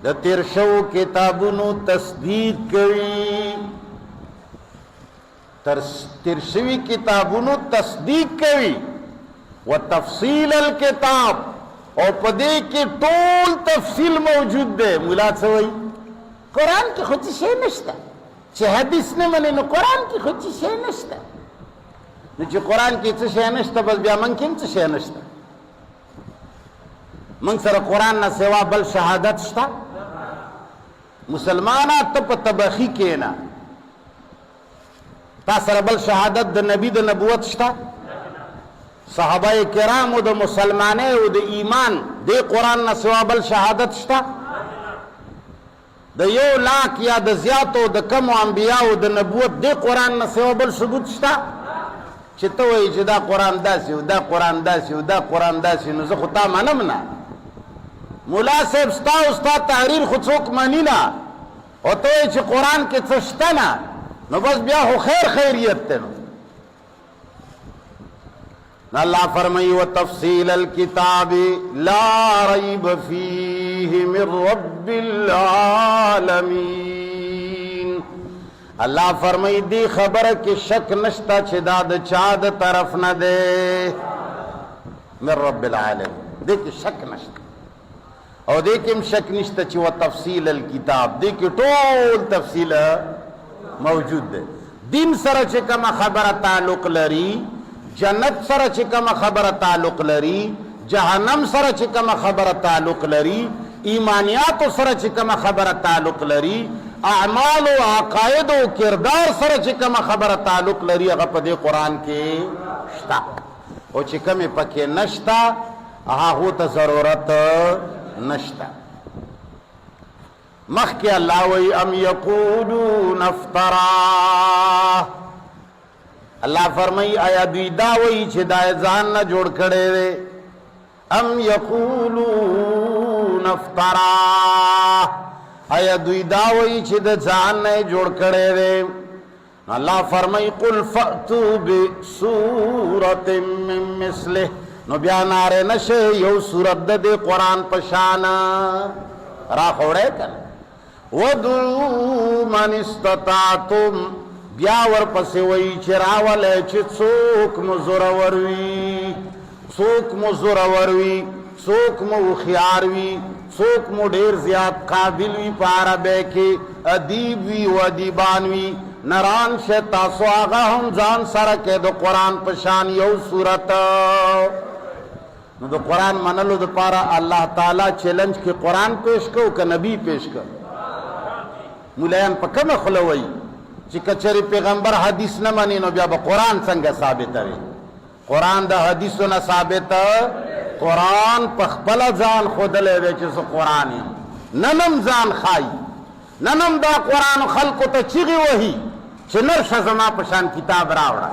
دا ترشو کتابونو تصدیق کری ترشوی کتابونو تصدیق کری و تفصیل الکتاب اور پدے کی طول تفصیل موجود دے. مولا سوئی قرآن کی خود سے نشتا چھ حدیث نے منی نو قرآن کی خود چی شے نشتا نو چی قرآن کی چی شے نشتا بس بیا من کم چی شے نشتا من سر قرآن نا سوا بل شہادت شتا مسلمانا تب تبخی کینا تا سر بل شہادت دا نبی دا نبوت شتا صحابہ کرام دا مسلمانے دا ایمان دے قرآن نا سوا بل شہادت شتا دا یو لاک یا دا زیادو دا کم انبیاء دا نبوت دے قرآن نا سوا بل ثبوت شتا چھتا وی چھ دا قرآن دا سیو دا قرآن دا سیو دا قرآن دا سیو نو زخو تا منم نا مولا صاحب ستا استا تحریر خود سوک منینا او تو وی چھ قرآن کے چشتا نا نو بس بیا ہو خیر خیریت تے نو. اللہ فرمائی و تفصیل الکتاب لا ریب فیہ من رب العالمین. اللہ فرمائی دی خبر کی شک نشتا چھدا دا چاد طرف نہ دے من رب العالمین دیکھ شک نشتا اور دیکھم شک نشتا چھ و تفصیل الکتاب دیکھ طول تفصیل موجود دے. دین سر چکم خبر تعلق لری جنت سر چکم خبر تعلق لری جہنم سر چکم خبر تعلق لری ایمانیات سر چکم خبر تعلق لری اعمال و عقائد و کردار سر چکم خبر تعلق لری اگر پدے قرآن کے شتا او چکم پکے نشتا آہو تا ضرورت نشتا. مخ کے اللہ وی ام یقولون افترا. اللہ فرمائی آیا دوی داوئی چھ دائے ځان نہ جوڑ کڑے دے ام یقولون افترا آیا دوی داوئی چھ دائے ځان نہ جوڑ کڑے دے. اللہ فرمائی قل فأتو بسورت من مثلہ نو بیانارے نشے یو سورت دے قرآن پشانا را خوڑے کن وَدُعُوا مَنِ اسْتَطَعْتُمْ بیا ورپسې وایي چې راولی چې څوک مو زورور وي، څوک مو زورور وي، څوک مو هوښیار وي، څوک مو ډېر زیات قابل وي په عربی کې، ادیب وي و ادیبان وي، نران شه تاسو هغه هم ځان سره کې د قرآن په شان یو صورت. نو د قرآن منلو دپاره الله تعالی چیلنج کې قرآن پیش کو که نبی پیش کو؟ مولایان په کومه خوله وایي چې کچری پیغمبر حدیث نه مني نو بیا به قرآن څنګه ثابتوي؟ قرآن د حدیثو نه ثابت، قرآن په خپله ځان ښودلی دی چې زه قرآن یم. ننم ځان ښایي، ننم دا قرآن خلکو ته چیغې وهي چې نرشه زما په شان کتاب راوړه،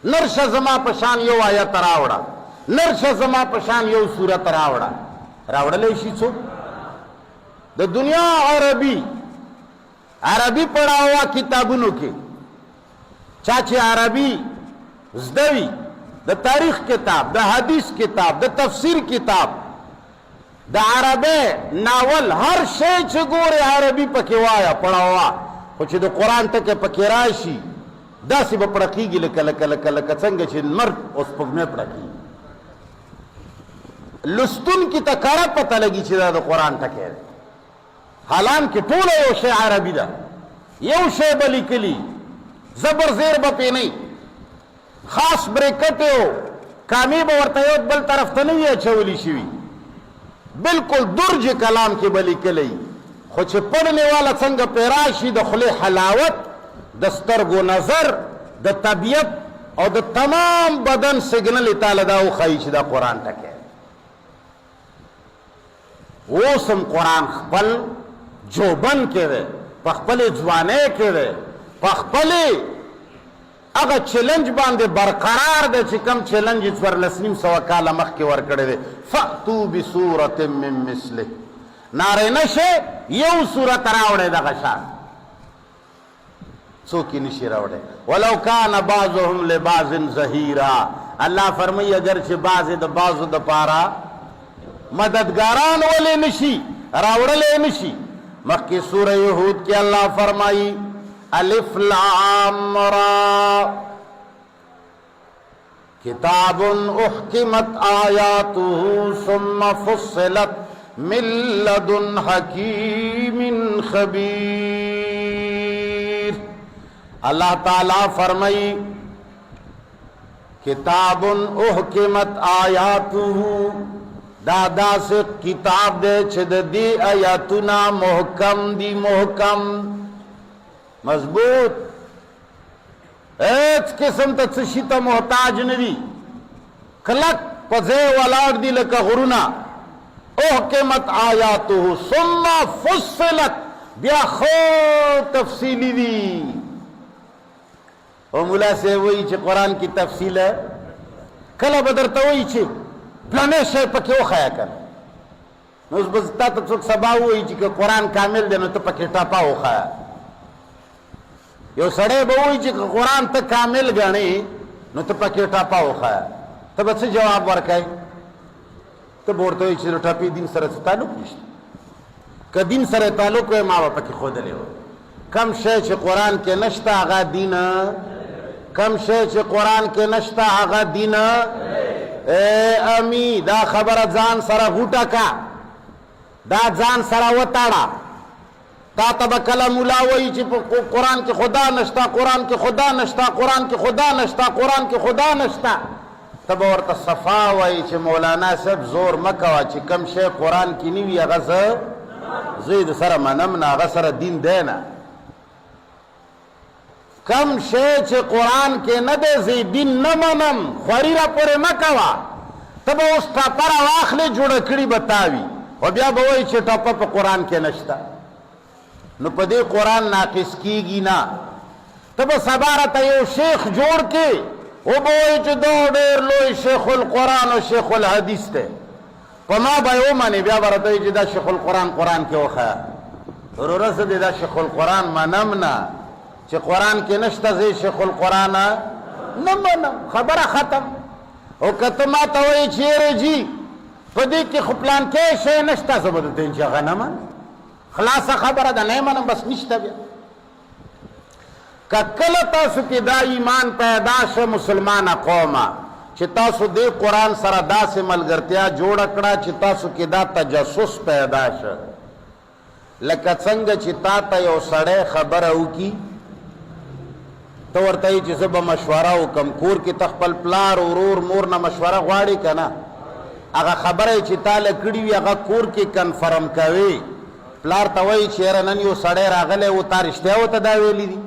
نرشه زما په شان یو آیت راوړه، نرشه زما په شان یو صورت راوړه. راوړلی شي څوک؟ د دنیا عربي پڑھاوا کتابونو کې چا چې عربي زده وي، د تاریخ کتاب، د حدیث کتاب، د تفسیر کتاب، د عربی ناول، هر شی چې ګورې عربي پکې وایا پڑھاوا، خو چې د قرآن ټکی پکې راشي داسې به پړه کېږي لکه څنګه چې لمر او سپوږمۍ پړه کېږي. لستونکي ته کره پته لګي چې دا د قرآن ټکی دی، حالانکې ټوله یو شی عربي ده، یو شی به لیکلي، زبر زیر به پې نه، خاص بریکټې او کامې به ورته یو بل طرف ته نه وي اچولي شوي، بالکل درج کلام کې به لیکلی. خو چې پړنې والا څنګه پې راشي، د خولې حلاوت، د سترګو نظر، د طبیعت او د تمام بدن سګنل یې تاله دا وښایي چې دا قرآن ټکی. اوس هم قرآن خپل جوبن کې دی، په خپلې ځوانۍ کې دی، په خپلې هغه چیلنج باندې برقرار دی چې کم چیلنج یې 1400 کاله مخکې ورکړی دی. فأتو بسورة من مثله، ناری نشئ یو صورت راوړی دغه شان، څوک یې نشي راوړی. ولو کان بعضهم لبعض ظهیرا، الله فرمایي اگر چې بعضې د بعضو دپاره مددګاران ولې نشي راوړلی نشي. مخکې سوره یهود کې الله فرمایي الف لام را کتاب احکمت آیاته ثم فصلت من لدن حکیم خبیر. اللہ تعالی فرمائی کتاب احکمت آیاته، دادا سے کتاب دے چھد دی آیاتنا محکم دی، محکم مضبوط، ایک قسم تا چشیتا محتاج ندی، کلک پزے ولاڑ دی لکا غرونا. احکمت آیاته ثم فصلت، بیا خود تفصیلی دی. او مولا سے وہی چھ قرآن کی تفصیل ہے، کلا بدرتا وہی چھ پلانے شے پکے وخایا کر. نوز بزتا تا څوک سبا وہی چھ کہ قرآن کامل دے نو تا پکے ٹاپا وخایا. یو سڑے با وہی چھ کہ قرآن تا کامل گانی نو تا پکے ٹاپا وخایا. تا بس جواب ورکائی تو بورته وي چې ټاپي دین سره تعلق نشته. که دین سره تعلق وي ما به پکې ښودلی و. کم شی چې قرآن کې نشته هغه دین، کم شی چې قرآن کې نشته هغه دین. اے امی دا خبره ځان سره غوټه کا، دا ځان سره وتاړه. تا ته به کله ملا وایي چې په قرآن کې خدا نشته، قرآن کې خدا نشته، قرآن کې خدا نشته، قرآن کې خدا نشته، تب ورته صفا وایي چې مولانا صاحب زور مکوه چې کم شی قرآن کې نه وي هغه زه د سره منم نه، هغه سره دین دی نه. کم شی چې قرآن کې نه دی زه دین نه منم، خواري را پورې مه کوه. ته به اوس ټاپه راواخلې جوړه کړي به تا وي، او بیا به وایي چې ټاپه په قرآن کې نشته. نو په دې قرآن ناقص کېږي نه. ته به سبا راته یو شیخ جوړ کې او بوئی چې دو ډېر لوی شیخ القرآن او شیخ الحدیث دی، په ما به یې ومنې، بیا به راته وایي چې دا شیخ القرآن قرآن کې وښیه. وروره زه دې دا شیخ القرآن منم نه، چې قرآن کې نشته زه شیخ القرآن نه منم. خبره ختم. او که ته ما ته وایي چې یاره جي په دې کې خو پلانکی شی نشته، زه به درته وایم چې هغه نه منم. خلاصه خبره ده، نه منم، بس نشته. بیا ککل تاسو کې دا ایمان پیدا شه مسلمان قومه چې تاسو دې قرآن سره داسې ملګرتیا جوړه کړه چې تاسو کې دا تجسس پیدا شه لکه څنګه چې تا ته یو سړی خبره وکړي ته ورته یې چې زه به مشوره وکړم کور کې ته خپل پلار ورور مور نه مشوره غواړې که نه هغه خبره چې تا له کړي وي هغه کور کې کنفرم کوي پلار ته وایي چې یاره نن یو سړی راغلی و تا رښتیا ورته دا ویلي دي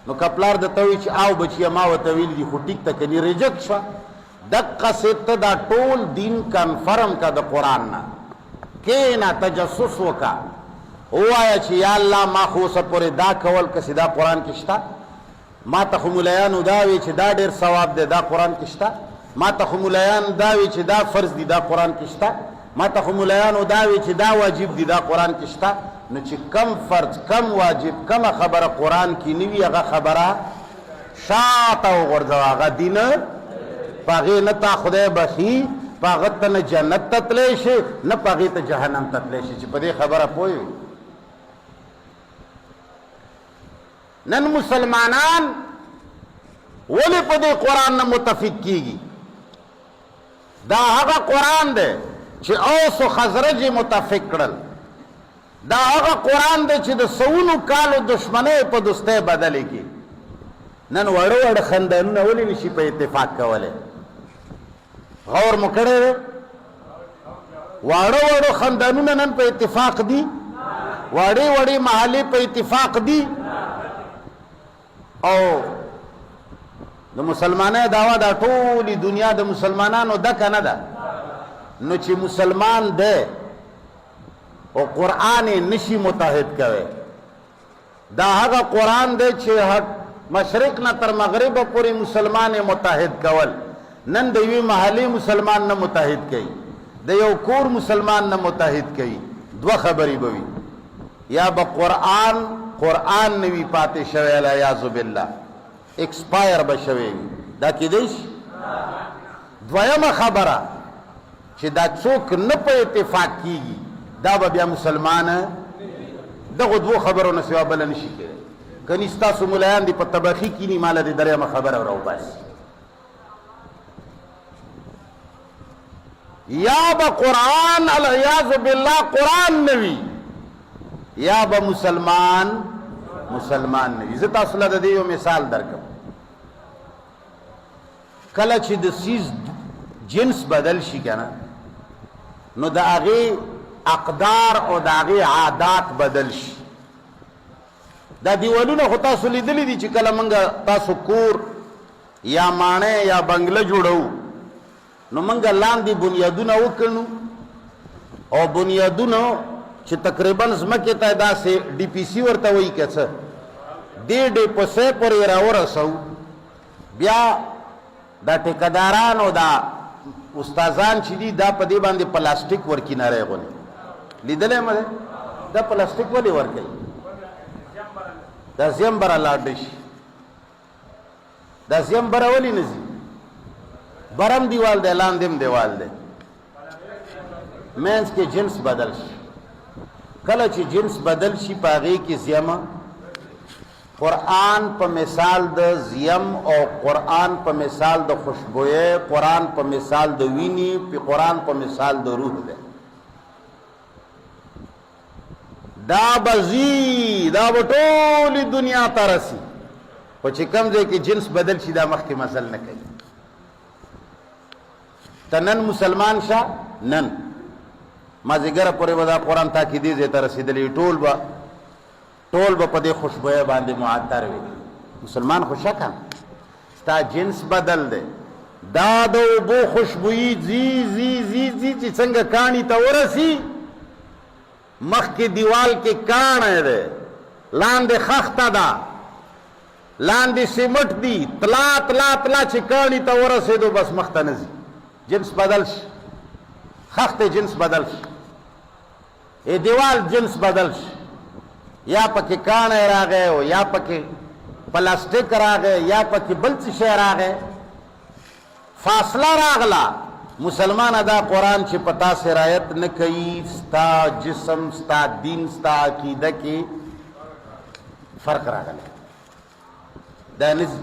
نو که پلار درته وایي چې آو بچیه ما ورته ویلي دي خو ټیک ته کني ریجکټ شوه دقسې ته دا ټول دین کنفرم که د قرآن نه کېنه تجسس وکړه ووایه چې یا الله ما خو اوسه پورې دا کول کسې دا قرآن کې شته ما ته خو ملیانو دا وی چې دا ډېر ثواب دی دا قرآن کې شته ما ته خو ملیان دا وی چې دا فرض دی دا قرآن کې شته ما ته خو ملیانو دا وی چې دا واجب دی دا قرآن کې شته نو چې کم فرض کم واجب کمه خبره قرآن کې نه وي هغه خبره شاته وغورځوه هغه دین په هغې نه تا خدای بخي په هغه ته نه جنت ته تللی شي نه په هغې ته جهنم ته تللی شي چې په دې خبره پوه وي نن مسلمانان ولې په دې قرآن نه متفق کیږي دا هغه قرآن دی چې اوس و خزرج متفق کړل دا هغه قرآن دی چې د سونو کالو دشمنۍ په دوستۍ بدلې کی نن وړو وړ خندانونه ولې نشي په اتفاق کولی غور مو کړی دی واړه واړه خندانونه نن په اتفاق دي واړې وړې محلې په اتفاق دي او د مسلمانۍ دعوه دا ټولې دنیا د مسلمانانو دکه نه ده نو چې مسلمان دی او قرآن یې نشي متحد کوي دا هغه قرآن دی چې مشرق نه تر مغربه پورې مسلمان یې متحد کول نن د یوې محلې مسلمان نه متحد کوي د یو کور مسلمان نه متحد کوي دوه خبرې به وي یا به قرآن نه وي پاتې شوی العیاذ بالله ایکسپایر به شوی وي دا کیدی شي دویمه خبره چې دا څوک نه په اتفاق کیږي دا به بیا مسلمان دغه دوه خبرو نه سوا بله نشي کېدی کني ستاسو ملایان دي په تباخي کینی ماله دې دریمه خبره راوباسي یا به قرآن العیاذ بالله قرآن نه وي یا به مسلمان نه وي زه تاسو له د دې یو مثال درکړم کله چې د سیز جنس بدل شي که نه نو د هغې اقدار او د هغې عادات بدل شي دا دیوالونه خو تاسو لیدلی دي چې کله موږ تاسو کور یا ماڼۍ یا بنګله جوړوو نو موږ لاندې بنیادونه وکړو او بنیادونه چې تقریبا ځمکې ته داسې ډي پي سي ورته وایي که څه دې ډې پسې پورې راورسوو بیا دا ټیکهداران او دا استادان چې دي دا په دې باندې پلاستیک ورکیناری غوندې لیدلی مه دی دا پلاستیک ولې ورکوي دا زیمبره لاړ شي دا زیمبره ولې نه ځي برم دیوال دی لاندې دیوال دی مینس کې جنس بدل شي کله چې جنس بدل شي په هغې کې زیمه قرآن په مثال د زیم او قرآن په مثال د خوشبویۍ قرآن په مثال د وینې قرآن په مثال د روح دی دا به ځي دا به ټولې دنیا ته رسي خو چې کوم ځای کې جنس بدل شي دا مخکې مزل نه کوي ته نن مسلمان شه نن مازدیګره پورې به دا قرآن تا کې دې ځای ته رسېدلی ټول به په دې خوشبویۍ باندې معطر وي مسلمان خو شه کنه ستا جنس بدل دی دا د اوبو خوشبویي ځي چې څنګه کاڼي ته ورسي مخکې دیوال کې کاڼی دی لاندې خښته ده لاندې سیمټ دي تلا چې کاڼي ته ورسېدو بس مخ ته نه ځي جنس بدل شي خښتې جنس بدل شي دیوال جنس بدل شي یا پکې کاڼی راغی او یا پکې پلاستیک راغی یا پکې بل څه شی راغی فاصله راغله مسلمان دا قرآن چې پتا سے رعایت نه کوي ستا جسم ستا دین ستا عقیده کې فرق راغلی دا نزي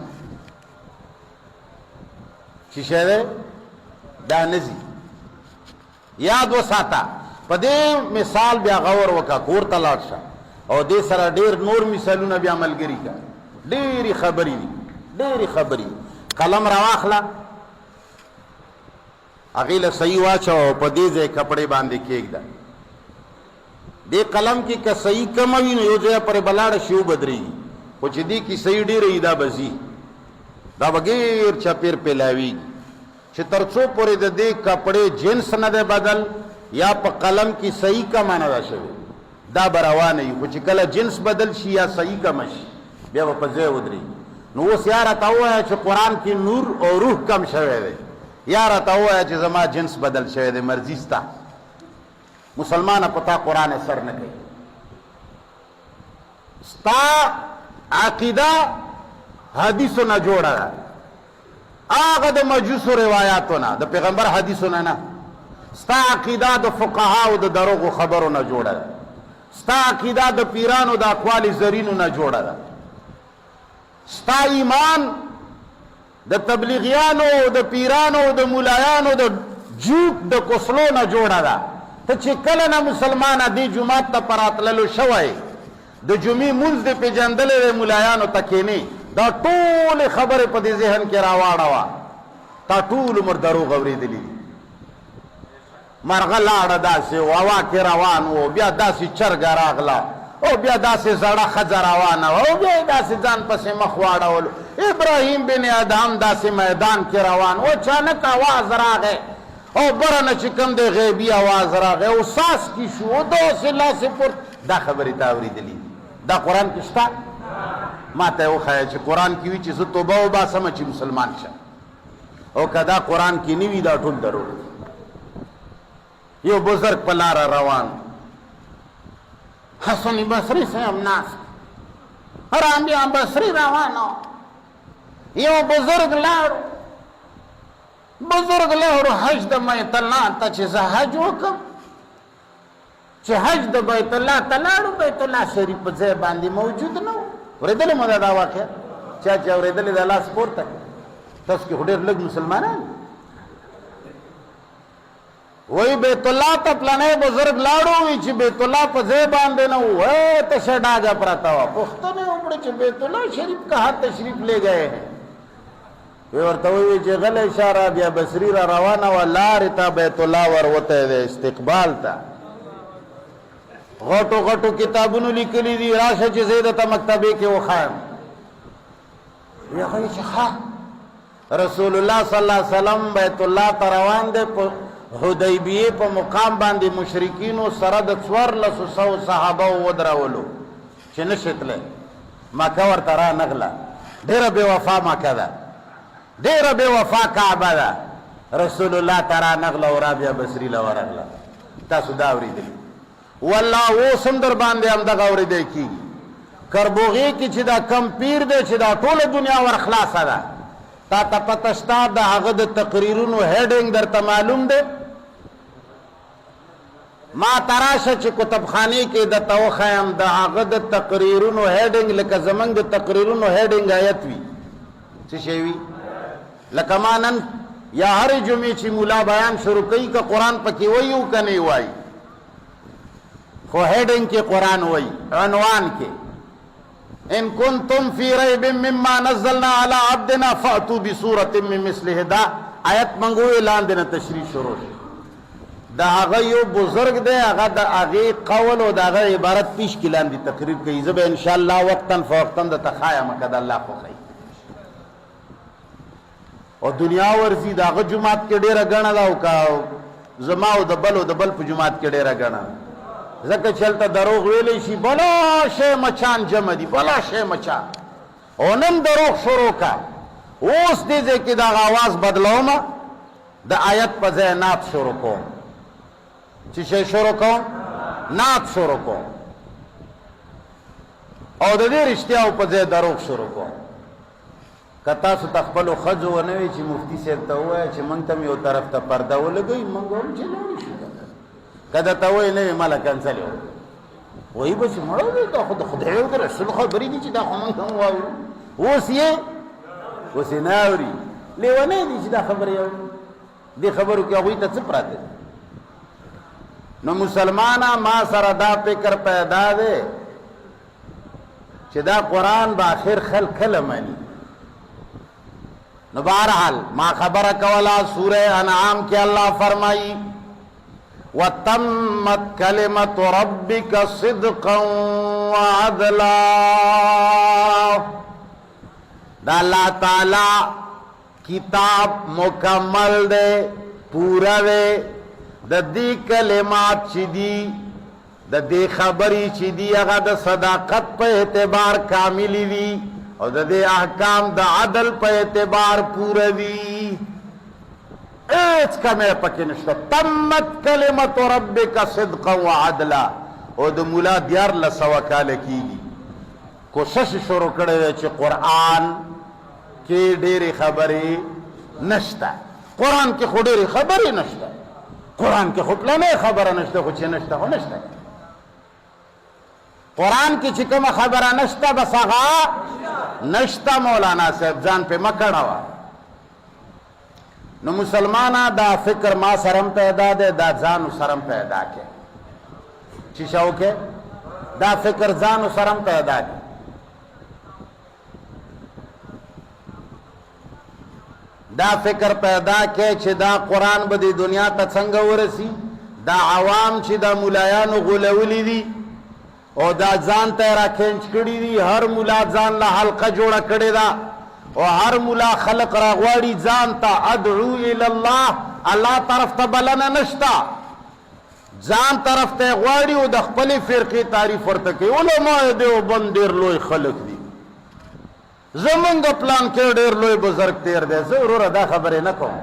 چې شه دا نزي یاد وساته په دې مثال بیا غور وکا کور ته لاړ شه او دې سره ډېر نور مثالونه بیا ملګري کا ډېرې خبرې دي ډېرې خبرې قلم راواخله هغې له صحیح واچوه او په دې ځای کپړې باندې کېږده دې قلم کې که صحیح کمه وي نو یو ځای پرې به لاړه شي وبدرېږي خو چې دې کې صحیح ډېره وي دا به ځي دا به ګیر چپېر پیلاویږي چې تر څو پورې د دې کپړې جنس نه دی بدل یا په قلم کې صحیح کمه نه ده شوې دا به روانه وي خو چې کله جنس بدل شي یا صحیح کمه شي بیا به په ځای ودرېږي نو اوس یا راته ووایه چې قرآن کې نور او روح کم شوی دی یا راته ووایه چې زما جنس بدل شوی دی مرضي ستا مسلمانه په تا قرآن اثر نه کوي ستا عقیده حدیثو نه جوړه ده هغه د مجوسو روایاتو نه د پیغمبر حدیثو نه نه ستا عقیده د فقهاو د دروغو خبرو نه جوړه ده ستا عقیده د پیرانو د اقوال زرینو نه جوړه ده ستا ایمان د تبلیغیانو د پیرانو د مولایانو د جوک د کوسلو نه جوړه ده ته چې کله نه مسلمانه دې جومات ته په راتللو شوی د جمعې مونځ دې پېژندلی دی مولایانو ته کښېنې دا ټولې خبرې په دې ذهن کې راواړوه تا ټول عمر دروغ اورېدلي دي مرغه لاړه داسې و هوا کې روان و بیا داسې چرګه راغله او بیا داسې زړه ښځه روانه وه او بیا یې داسې ځان پسې مخ واړولو ابراهیم بن ادهم داسې میدان کې روان و اچانک آواز راغی او بره نه چې کوم دی غیبي آواز راغی او ساس کې شو او داسې لاسې پورته دا خبرې تا اورېدلي دا قرآن کې شته ما ته یې وښیه چې قرآن کې وي چې زه توبه وباسم چې مسلمان شم او که دا قرآن کې نه وي دا ټول دروغ یو بزرگ په لاره روان حسن بصری صاحب ناست رامبیا بصری روانو یو بزرگ لاړو حج د بیت الله ته چې زه حج وکړم چې حج د بیت الله ته لاړو بیت الله شریف په ځای باندې موجود نه و اورېدلې مو دا واقعه چا چې اورېدلې دا لاس پورته تاسو کې خو ډېر لږ مسلمانان وی بیت الله ته پلانی بزرگ لاړو وی چې بیت الله په ځای باندې نه و تشه ډاګه پرته وه پوښتنه یې وکړه چې بیت الله شریف کہاں تشریف لے گئے ہیں وی ورته ووی چې غلی شه بیا بصري را روانه وه لارې ته بیت الله وروتی دی استقبال ته غټو غټو کتابونو لیکلي دي راشه چې زه درته مکتبې کې وښایم وی هغه چې ښه رسول الله صلی الله علیه وسلم بیت الله ته روان دی په حدیبیه په مقام باندې مشرکینو سره د 1400 صحابه ودرولو چې نشي تللی مکه ورته را نغله ډېره بې وفا مکه ده ډېره بې وفا کعبه ده رسول الله ته را نغله او رابعه بصري له ورغله تاسو دا اورېدلي والله اوس هم در باندې همدغه اورېدی کېږي کربوغې کې چې دا کم پیر دی چې دا ټوله دنیا ورخلاصه ده تا ته پته شته د هغه د تقریرونو هیډینګ درته معلوم دی ما تراشه چې کتابخانې کې درته وښیم د هغه د تقریرونو هیډینګ لکه زمونږ د تقریرونو هیډینګ آیت وي څه شی وي لکه ما نن یا هرې جمعې چې مولا بیان شروع کوي که قرآن پکې وایي او که نه وایي خو هیډینګ کې قرآن وایي عنوان کې ان کنتم فی ریب مما نزلنا علی عبدنا فأتوا بسورة من مثله دا آیت منګو لاندې نه تشریح شروع شي دا هغه یو بزرگ دی هغه د هغې قول او د هغه عبارت پیش کې لاندې تقریر کوي زه به انشاءالله وقتا فوقتا درته ښایم که د الله خوښوي او دنیا ورځي د هغه جومات کې ډېره ګڼه ده او که زما او د بل په جومات کې ډېره ګڼه ځکه چې هلته دروغ ویلی شي بلا شی مچان جمع دي بلا شی مچان او نن دروغ شروع کا اوس دې ځای کې دغه آواز بدلومه د آیت په ځای نعت شروع کوم چې شی شروع کوم نعت شروع کوم او د دې رښتیاو په ځای دروغ شروع کوم که تاسو ته خپلو ښځو ونه وي چې مفتي صاحب ته ووایه چې موږ ته هم یو طرف ته پرده ولګوي موږ هم چې لاړې شو که درته وایي نه وي ماله کنسل یې وایي به چې مړه دی دا خو د خدای او د رسول خبرې دي چې دا خو موږ هم واورو اوس یې نه اوري. لیونی دي چې دا خبرې اوري. دې خبرو کې هغوی ته څه پراته دي؟ نو مسلمانه ما سره دا فکر پیدا دی چې دا قرآن به آخر خلک کله مني. نو بہرحال ما خبره کولا سورہ انعام کې الله فرمایي وَتَمَّتْ كَلِمَةُ رَبِّكَ صِدْقًا وَعَدْلًا. دا اللہ تعالی کتاب مکمل دے پورا دے دا دی کلمات چی دی دا دی خبری چی دی اگا دا صداقت پہ اعتبار کاملی دی اور دا دی احکام دا عدل پہ اعتبار پورا دی. ایچ کا میں پکی نشتا. تمت کلمت ربک صدقا وعدلا. اور دا مولا دیار لسوا کال کی گی کوشش شروع کرے چی قرآن کی ڈیری خبری نشتا. قرآن کی خود ڈیری خبری نشتا. قرآن کی خود لنے خبر نشتا خوچی نشتا خو نشتا. قرآن کی چکم خبر نشتا بس آغا نشتا. مولانا صاحب جان پہ مکڑوا. نو مسلمانا دا فکر ما سرم پیدا دے دا زانو سرم پیدا کے چیشاو کے دا فکر زانو سرم پیدا کے. دا فکر پیدا کے چھ دا قرآن با دی دنیا تا څنګه ورسی. دا عوام چھ دا ملایانو غلولی دی او دا ځان ته را کھینچ کړي دی. هر ملا ځان لا حلقه جوړه کړي دا او هر ملا خلق را غواړي ځان ته ادعو الی الله. الله طرف ته بلنه نشتا. ځان طرف ته غواړي او د خپل فرقې تعریف ورته کوي. علماء دیوبند ډېر لوی خلق دي. زمونږ پلان کې ډېر لوی بزرگ تیر دی. زه وروره دا خبرې نه کوم.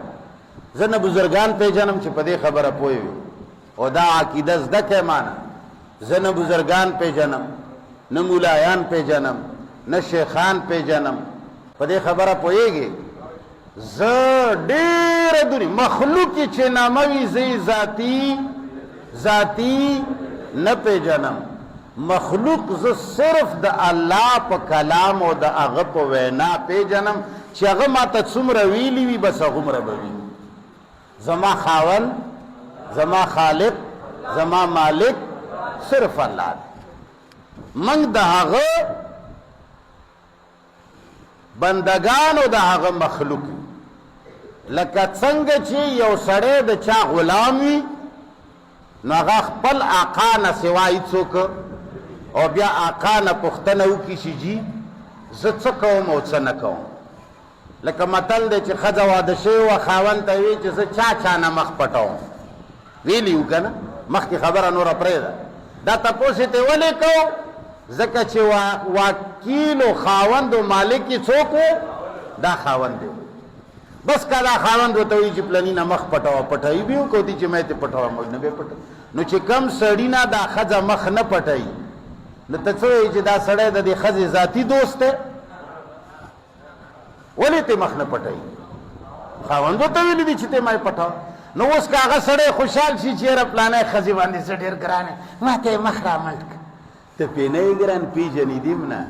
زه نه بزرگان پیژنم چې په دې خبره پوه وي او دا عقیده زده کړې مانه. زه نه بزرگان پیژنم نه مولایان پیژنم نه شیخان پیژنم. په دې خبره پوهېږي. زه ډېره دنیا مخلوق چې نامه وي زه ذاتي نه پیژنم. مخلوق زه صرف د الله په کلام او د هغه په وینا پیژنم چې هغه ماته څومره ویلي وي بس هغومره به وي. زما خاوند زما خالق زما مالک صرف الله دی. منگ د هغه بندگان او د هغه مخلوق لکه څنګه چې یو سړی د چا غلام وي نو هغه خپل آقا نه سوا هیڅوک او بیا آقا نه پوښتنه وکړي چې جي زه څه کوم او څه نه کوم. لکه متل دی چې ښځه واده شوې وه خاوند ته وایي چې زه چا نه مخ پټوم. ویلي وو که نه مخکې خبره نوره پرېږده. دا تپوس یې ته ولې کوو ځکه چې وکیل و خاوند و مالک یې څوک و دا خاوند دی. بس که دا خاوند ورته وایي چې پلني نه مخ پټوه پټوي به یې وکړو چې ما یې ته پټوه موږ نه به یې پټوو. نو چې کم سړي نه دا ښځه مخ نه پټوي نو ته څه وایي چې دا سړی د دې ښځې ذاتي دوست دی. ولې ته مخ نه پټوي؟ خاوند ورته ویلي دي چې ته ما یې پټوه. نو اوس که هغه سړی خوشحال شي چې یاره پلانی ښځې باندې څه ډېر ګران دی ما ته یې مخ را منډ کړه. ته پې نه یې ګران پېژنې دي نه.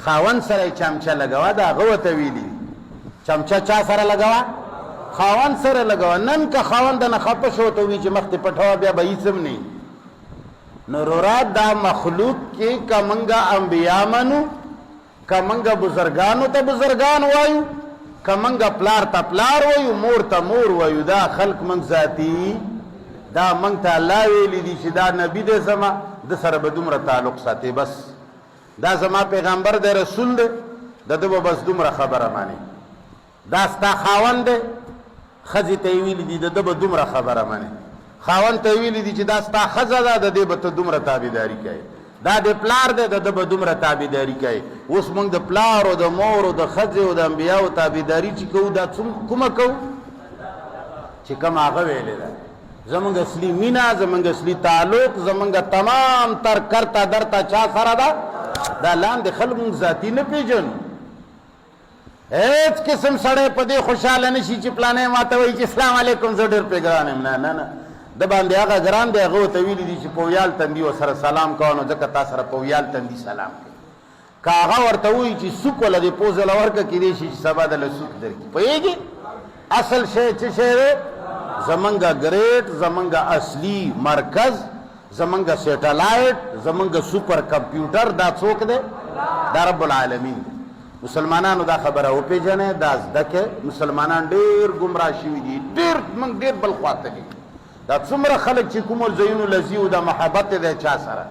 خاوند سره یې چمچه لګوه دا هغه ورته ویلي دي. چمچه چا سره لګوه؟ خاوند سره لګوه. نن که خاوند نه خفه شو ته وایي چې مخ دې پټوه بیا به هېڅ هم نه. نو رورات دا مخلوق کې که منګه انبیا منو که منګه بزرګانو ته بزرګان وایو که منګه پلار ته پلار وایو مور ته مور وایو دا خلق منګ ذاتي دا منګ ته الله ویلي دي چې دا نبي دی زما د سره به دومره تعلق ساتي. بس دا زما پیغمبر دی رسول دی د ده به بس دومره خبره ماني. دا ستا خاوند دی ښځې ته یې ویلي دي د ده به دومره خبره ماني. خاوند ته ویلي دي چې دا ستا ښځه ده د دې به ته دومره تابعداري کوې. دا د پلار دی د ده به دومره تابعداري کوې. اوس موږ د پلار او د مور او د ښځې او د انبیاو تابعداري چې کوو دا کومه کوو چې کوم هغه ویلې ده. زمونږ اصلي مینه زمونږ اصلي تعلق زمونږ تمام تر کرته درته چا سره ده دا لاندې خلک موږ ذاتي نه پېژنو. هیڅ قسم سړی په دې خوشحاله نه شي چې پلانی ما ته وایي چې اسلام علیکم زه ډېر پرې ګران یم. نه نه نه د باندې هغه ګران دی هغه ورته ویلي دي چې په ویال تندي ورسره سلام کوه نو ځکه تا سره په ویال تندي سلام کوي. کاغه ورته وایي چې سوک وله دې پوزه له ورکه کیدای شي چې سبا دله سوک درکړي پوهېږي اصل شی څه شی دی زمونږ ګریډ زمونږ اصلي مرکز زمونږ سیټلایټ زمونږ سوپر کمپیوټر دا څوک دی دا رب العالمین دی مسلمانانو دا خبره وپېژنئ دا زده کړئ مسلمانان ډېر ګمراه شوي دي موږ ډېر بل خواته دي دا څومره خلک چې کومو ځایونو له ځي او دا محبت دی چا سره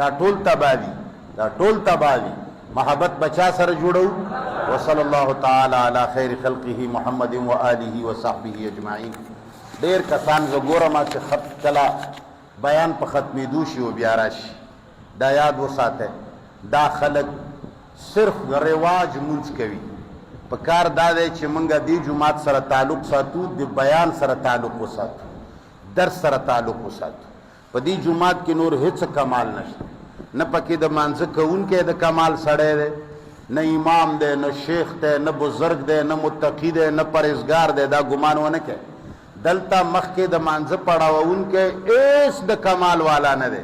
دا ټول تباه دي دا ټول تباه دي محبت بچا سره جوړو وصلی الله تعالی علی خیر خلقه محمد و آله و صحبه اجمعین ډېر کسان زه ګورم چې خط کله بیان په ختمېدو شي او بیا راشي دا یاد وساتئ دا خلک صرف رواج مونځ کوي په کار دا دی چې موږ دې جومات سره تعلق ساتو د بیان سره تعلق وساتو درس سره تعلق وساتو په دې جومات کې نور هیڅ کمال نشته نه پکې د مانځه کوونکی د کمال سړی دی نه امام دی نه شیخ دی نه بزرگ دی نه متقي دی نه پرهیزګار دی دا ګمان ونه کوي دلته مخکې د مانځه پړاوونکی هیڅ د کمال والا نه دی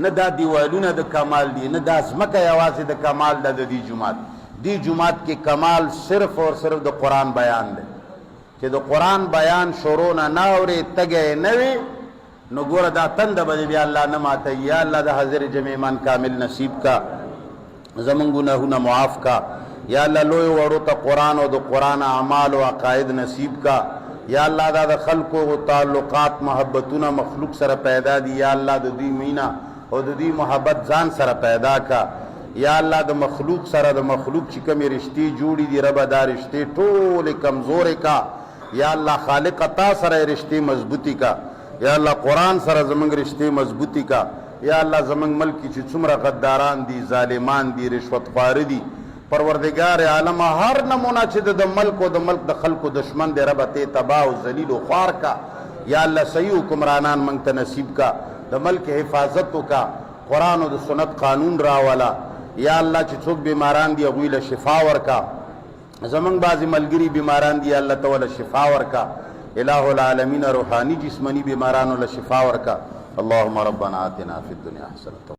نه دا دیوالونه د کمال دي نه دا ځمکه یوازې د کمال ده د دې جومات دې جومات کې کمال صرف اور صرف د قرآن بیان دی چې د قرآن بیان شروع نه اورې تږی نه وي نو ګوره دا تنده به بیا الله نه ماته یا الله د حاضر جمع ایمان کامل نصیب کا زمونږ ګناهونه معاف کا یا الله لوی وړو ته قرآن او د قرآن اعمال او عقاید نصیب کا یا الله دا د خلکو تعلقات محبتونه مخلوق سره پیدا دي یا الله د دوی مینا او د دوی محبت ځان سره پیدا کا یا الله د مخلوق سره د مخلوق چې کومې رشتې جوړې دي ربه دا رشتې ټولې کمزورې کا یا الله خالق تا سره رشتې مضبوطی کا یا الله قرآن سره زمونږ رشتې مضبوطی کا یا الله زمونږ ملک چې څومره غداران دي ظالمان دي رشوت خواره دي پروردگار عالم هر نمونه چې د ملک او د ملک د خلکو دشمن دی ربه ته تباه او ذلیل او خوار کا یا الله صحیح حکمرانان موږ ته نصیب کا د ملک حفاظت وکا قرآن او د سنت قانون راولا یا الله چې څوک بیماران دي هغوی له شفا ورکا زمونږ بعضې ملګري بیماران دي الله ته وله شفا ورکا الہ العالمین روحانی جسمانی بیمارانو له شفا ورکا اللهم ربنا آتنا فی الدنیا حسنة